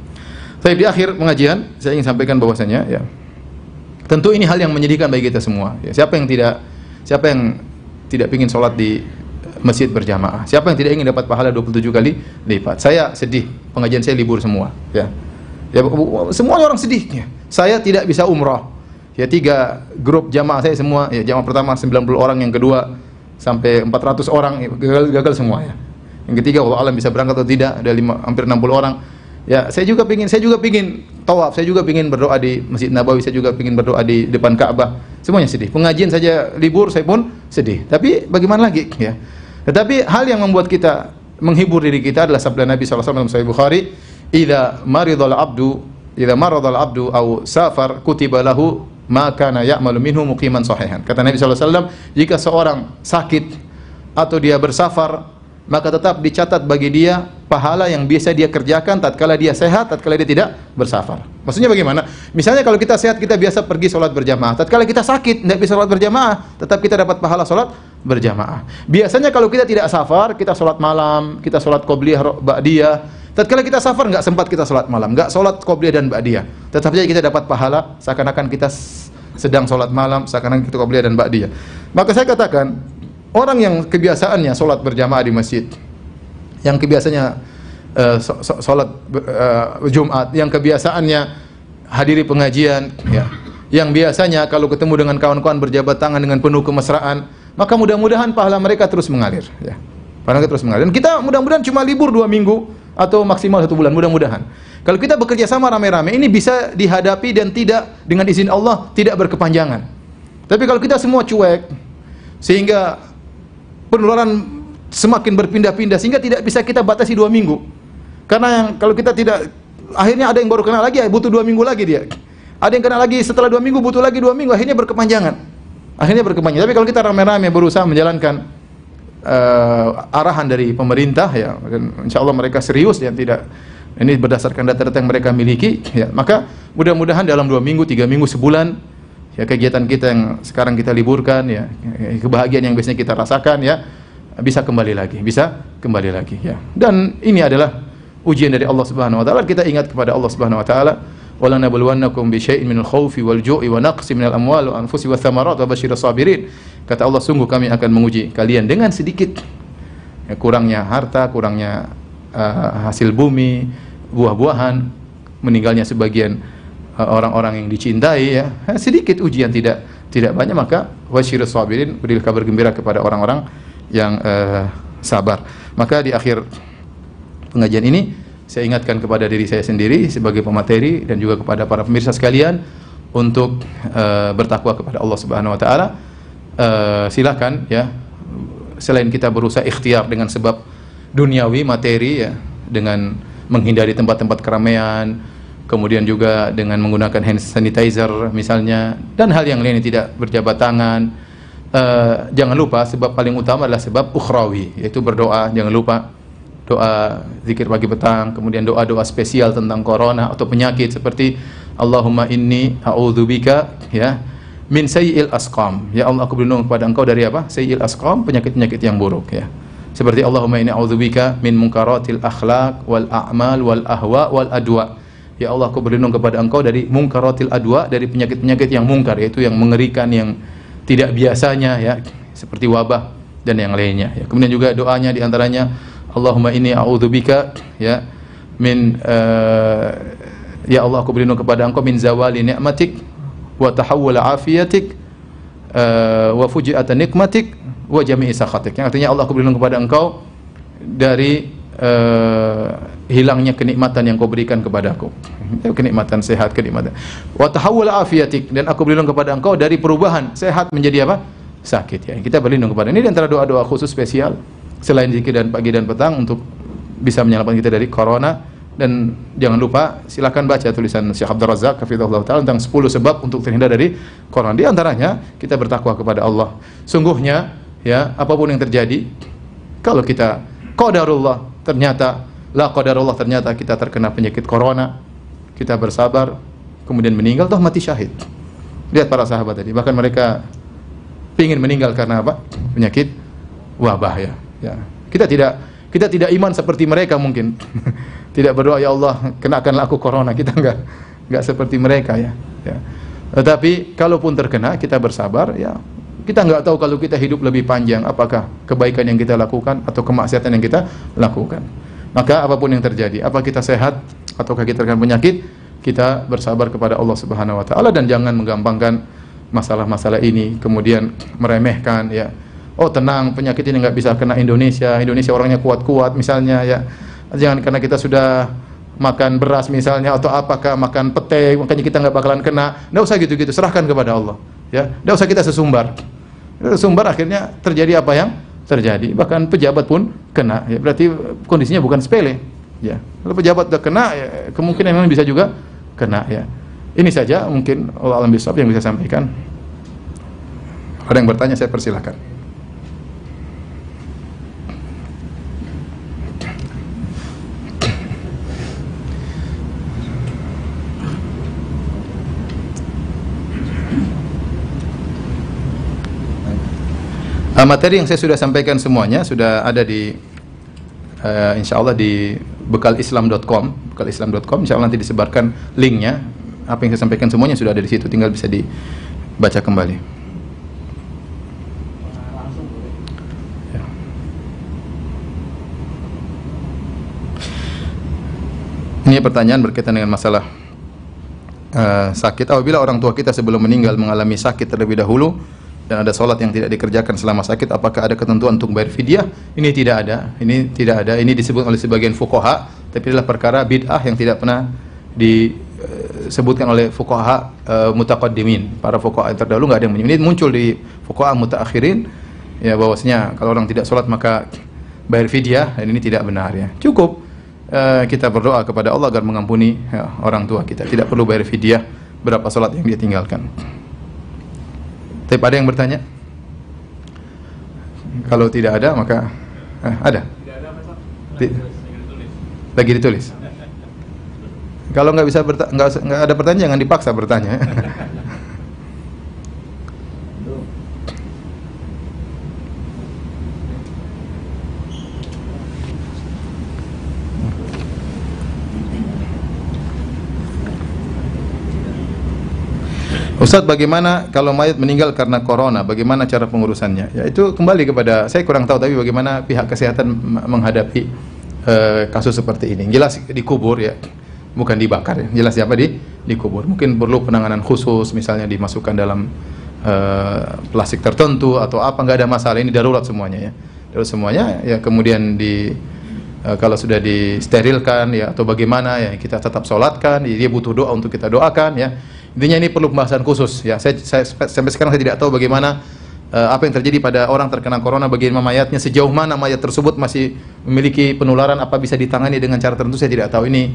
Tapi di akhir pengajian saya ingin sampaikan bahwasanya, ya, tentu ini hal yang menyedihkan bagi kita semua, ya. Siapa yang tidak ingin sholat di masjid berjamaah? Siapa yang tidak ingin dapat pahala 27 kali lipat? Saya sedih, pengajian saya libur semua, ya. Ya, semua orang sedih, ya. Saya tidak bisa umrah, ya. 3 grup jamaah saya semua, ya, jamaah pertama 90 orang, yang kedua sampai 400 orang, ya, gagal semua, ya. Yang ketiga wallahu alam bisa berangkat atau tidak, ada hampir 60 orang. Ya, saya juga pingin tawaf, saya juga pingin berdoa di Masjid Nabawi, saya juga pingin berdoa di depan Ka'bah. Semuanya sedih. Pengajian saja libur, saya pun sedih. Tapi bagaimana lagi, ya? Tetapi hal yang membuat kita menghibur diri kita adalah sabda Nabi SAW dalam Sahih Bukhari, "Idza maradal abdu aw safar kutiba lahu ma kana ya'malu minhu muqiman sahihan." Kata Nabi SAW, jika seorang sakit atau dia bersafar, maka tetap dicatat bagi dia pahala yang biasa dia kerjakan tatkala dia sehat, tatkala dia tidak bersafar. Maksudnya bagaimana? Misalnya kalau kita sehat, kita biasa pergi sholat berjamaah. Tatkala kita sakit, tidak bisa sholat berjamaah, tetap kita dapat pahala sholat berjamaah. Biasanya kalau kita tidak safar, kita sholat malam, kita sholat qobliyah, ba'diyah. Tatkala kita safar, nggak sempat kita sholat malam, nggak sholat qobliyah dan ba'diyah, tetap saja kita dapat pahala seakan-akan kita sedang sholat malam, seakan-akan kita qobliyah dan ba'diyah. Maka saya katakan, orang yang kebiasaannya sholat berjamaah di masjid, yang kebiasaannya sholat Jumat, yang kebiasaannya hadiri pengajian, ya, yang biasanya kalau ketemu dengan kawan-kawan berjabat tangan dengan penuh kemesraan, maka mudah-mudahan pahala mereka terus mengalir, ya. Pahala terus mengalir. Dan kita mudah-mudahan cuma libur 2 minggu atau maksimal 1 bulan, mudah-mudahan. Kalau kita bekerja sama rame-rame, ini bisa dihadapi dan tidak, dengan izin Allah, tidak berkepanjangan. Tapi kalau kita semua cuek, sehingga penularan semakin berpindah-pindah, sehingga tidak bisa kita batasi 2 minggu. Karena kalau kita tidak, akhirnya ada yang baru kena lagi, butuh 2 minggu lagi dia. Ada yang kena lagi setelah 2 minggu, butuh lagi 2 minggu, akhirnya berkepanjangan. Tapi kalau kita rame-rame berusaha menjalankan arahan dari pemerintah, ya, dan insya Allah mereka serius, ya, tidak, ini berdasarkan data-data yang mereka miliki, ya, maka mudah-mudahan dalam 2 minggu, 3 minggu, sebulan, ya, kegiatan kita yang sekarang kita liburkan, ya, kebahagiaan yang biasanya kita rasakan, ya, bisa kembali lagi, ya. Dan ini adalah ujian dari Allah Subhanahu wa taala. Kita ingat kepada Allah Subhanahu wa taala, wala nabluwannakum bi syai'in minal khaufi wal ju'i wa naqsin minal amwali wa anfusi wath thamarat wa basyirus sabirin. Kata Allah, sungguh kami akan menguji kalian dengan sedikit, ya, kurangnya harta, kurangnya hasil bumi, buah-buahan, meninggalnya sebagian orang-orang yang dicintai, ya, sedikit ujian, tidak banyak. Maka wasyirus sabirin, berilah kabar gembira kepada orang-orang yang sabar. Maka di akhir pengajian ini saya ingatkan kepada diri saya sendiri sebagai pemateri dan juga kepada para pemirsa sekalian untuk bertakwa kepada Allah Subhanahu wa taala. Silakan, ya, selain kita berusaha ikhtiar dengan sebab duniawi, materi, ya, dengan menghindari tempat-tempat keramaian, kemudian juga dengan menggunakan hand sanitizer misalnya, dan hal yang lain yang tidak berjabat tangan. Jangan lupa sebab paling utama adalah sebab ukhrawi, yaitu berdoa. Jangan lupa doa zikir pagi petang, kemudian doa-doa spesial tentang corona atau penyakit seperti Allahumma inni a'udzubika, ya, min sayyi'il asqam. Ya Allah, aku berlindung kepada Engkau dari apa? Sayyi'il asqam, penyakit-penyakit yang buruk, ya. Seperti Allahumma inni a'udzubika min munkaratil akhlaq wal a'mal wal ahwa wal adwa. Ya Allah, aku berlindung kepada Engkau dari munkaratil adwa, dari penyakit-penyakit yang mungkar, yaitu yang mengerikan, yang tidak biasanya, ya, seperti wabah dan yang lainnya, ya. Kemudian juga doanya di antaranya Allahumma inni a'udzubika, ya, min ya Allah, aku berlindung kepada Engkau min zawali ni'matik wa tahawwul afiyatik wa fuji'at nikmatik wa jami'i sakhatik. Yang artinya Allah, aku berlindung kepada Engkau dari hilangnya kenikmatan yang Kau berikan kepadaku, kenikmatan sehat, kenikmatan wa tahawwul afiyatik, dan aku berlindung kepada Engkau dari perubahan sehat menjadi apa? Sakit, ya. Kita berlindung kepada ini di antara doa-doa khusus spesial selain zikir dan pagi dan petang untuk bisa menyelamatkan kita dari corona. Dan jangan lupa silakan baca tulisan Syekh Abdul Razak hafizahullah taala tentang 10 sebab untuk terhindar dari corona. Di antaranya kita bertakwa kepada Allah. Sungguhnya, ya, apapun yang terjadi, kalau kita qadarullah, ternyata la qadarullah, ternyata kita terkena penyakit corona, kita bersabar kemudian meninggal, toh mati syahid. Lihat para sahabat tadi, bahkan mereka ingin meninggal karena apa? Penyakit wabah, ya. Ya. Kita tidak iman seperti mereka mungkin. Tidak berdoa, ya Allah, kenakanlah aku corona. Kita enggak seperti mereka, ya. Ya. Tetapi kalaupun terkena, kita bersabar, ya. Kita enggak tahu kalau kita hidup lebih panjang, apakah kebaikan yang kita lakukan atau kemaksiatan yang kita lakukan. Maka apapun yang terjadi, apa kita sehat ataukah kita terkena penyakit, kita bersabar kepada Allah Subhanahu wa taala dan jangan menggampangkan masalah-masalah ini, kemudian meremehkan, ya. Oh, tenang, penyakit ini nggak bisa kena Indonesia orangnya kuat-kuat misalnya, ya. Jangan karena kita sudah makan beras misalnya atau apakah makan pete makanya kita nggak bakalan kena. Nggak usah gitu-gitu, serahkan kepada Allah, ya. Nggak usah kita sesumbar akhirnya terjadi apa yang terjadi, bahkan pejabat pun kena, ya. Berarti kondisinya bukan sepele, ya. Kalau pejabat udah kena, ya, kemungkinan memang bisa juga kena, ya. Ini saja mungkin Allah alam bisawab yang bisa saya sampaikan. Ada yang bertanya, saya persilahkan. Materi yang saya sudah sampaikan semuanya sudah ada di insya Allah di bekalislam.com. Bekalislam.com insya Allah nanti disebarkan linknya. Apa yang saya sampaikan semuanya sudah ada di situ, tinggal bisa dibaca kembali. Ya. Ini pertanyaan berkaitan dengan masalah sakit. Apabila orang tua kita sebelum meninggal mengalami sakit terlebih dahulu dan ada sholat yang tidak dikerjakan selama sakit, apakah ada ketentuan untuk bayar fidyah? Ini tidak ada. Ini disebut oleh sebagian fuqaha, tapi adalah perkara bid'ah yang tidak pernah disebutkan oleh fuqaha mutaqaddimin. Para fuqaha yang terdahulu nggak ada yang menyebut. Ini muncul di fuqaha mutaakhirin, ya, bahwasanya kalau orang tidak sholat maka bayar fidyah, dan ini tidak benar, ya. Cukup kita berdoa kepada Allah agar mengampuni, ya, orang tua kita. Tidak perlu bayar fidyah berapa sholat yang dia tinggalkan. Tapi ada yang bertanya? Kalau tidak ada maka ada. Lagi ditulis. Kalau nggak bisa nggak ada pertanyaan, jangan dipaksa bertanya. Ustadz, bagaimana kalau mayat meninggal karena corona? Bagaimana cara pengurusannya? Ya itu kembali kepada, saya kurang tahu, tapi bagaimana pihak kesehatan menghadapi kasus seperti ini. Jelas dikubur ya, bukan dibakar ya. Jelas siapa dikubur. Mungkin perlu penanganan khusus, misalnya dimasukkan dalam plastik tertentu atau apa, nggak ada masalah. Ini darurat semuanya ya. Darurat semuanya ya, kemudian kalau sudah disterilkan ya atau bagaimana ya, kita tetap sholatkan. Dia butuh doa untuk kita doakan ya. Intinya ini perlu pembahasan khusus ya. Saya sampai sekarang saya tidak tahu bagaimana apa yang terjadi pada orang terkena corona, bagaimana mayatnya, sejauh mana mayat tersebut masih memiliki penularan, apa bisa ditangani dengan cara tertentu, saya tidak tahu. Ini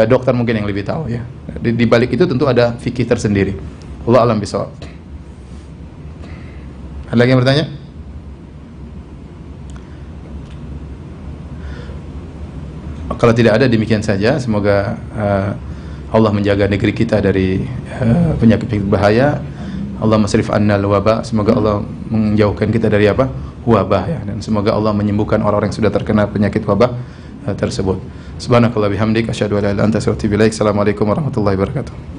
dokter mungkin yang lebih tahu ya. Di balik itu tentu ada fikih tersendiri. Allah alam bisawab. Ada lagi yang bertanya? Kalau tidak ada, demikian saja. Semoga Allah menjaga negeri kita dari penyakit bahaya. Allah masrif annal wabah. Semoga Allah menjauhkan kita dari apa? Wabah ya. Dan semoga Allah menyembuhkan orang-orang yang sudah terkena penyakit wabah tersebut. Subhanakallah bihamdik asyhadu an la ilaha illa anta astaghfiruka wa atubu ilaik. Assalamualaikum warahmatullahi wabarakatuh.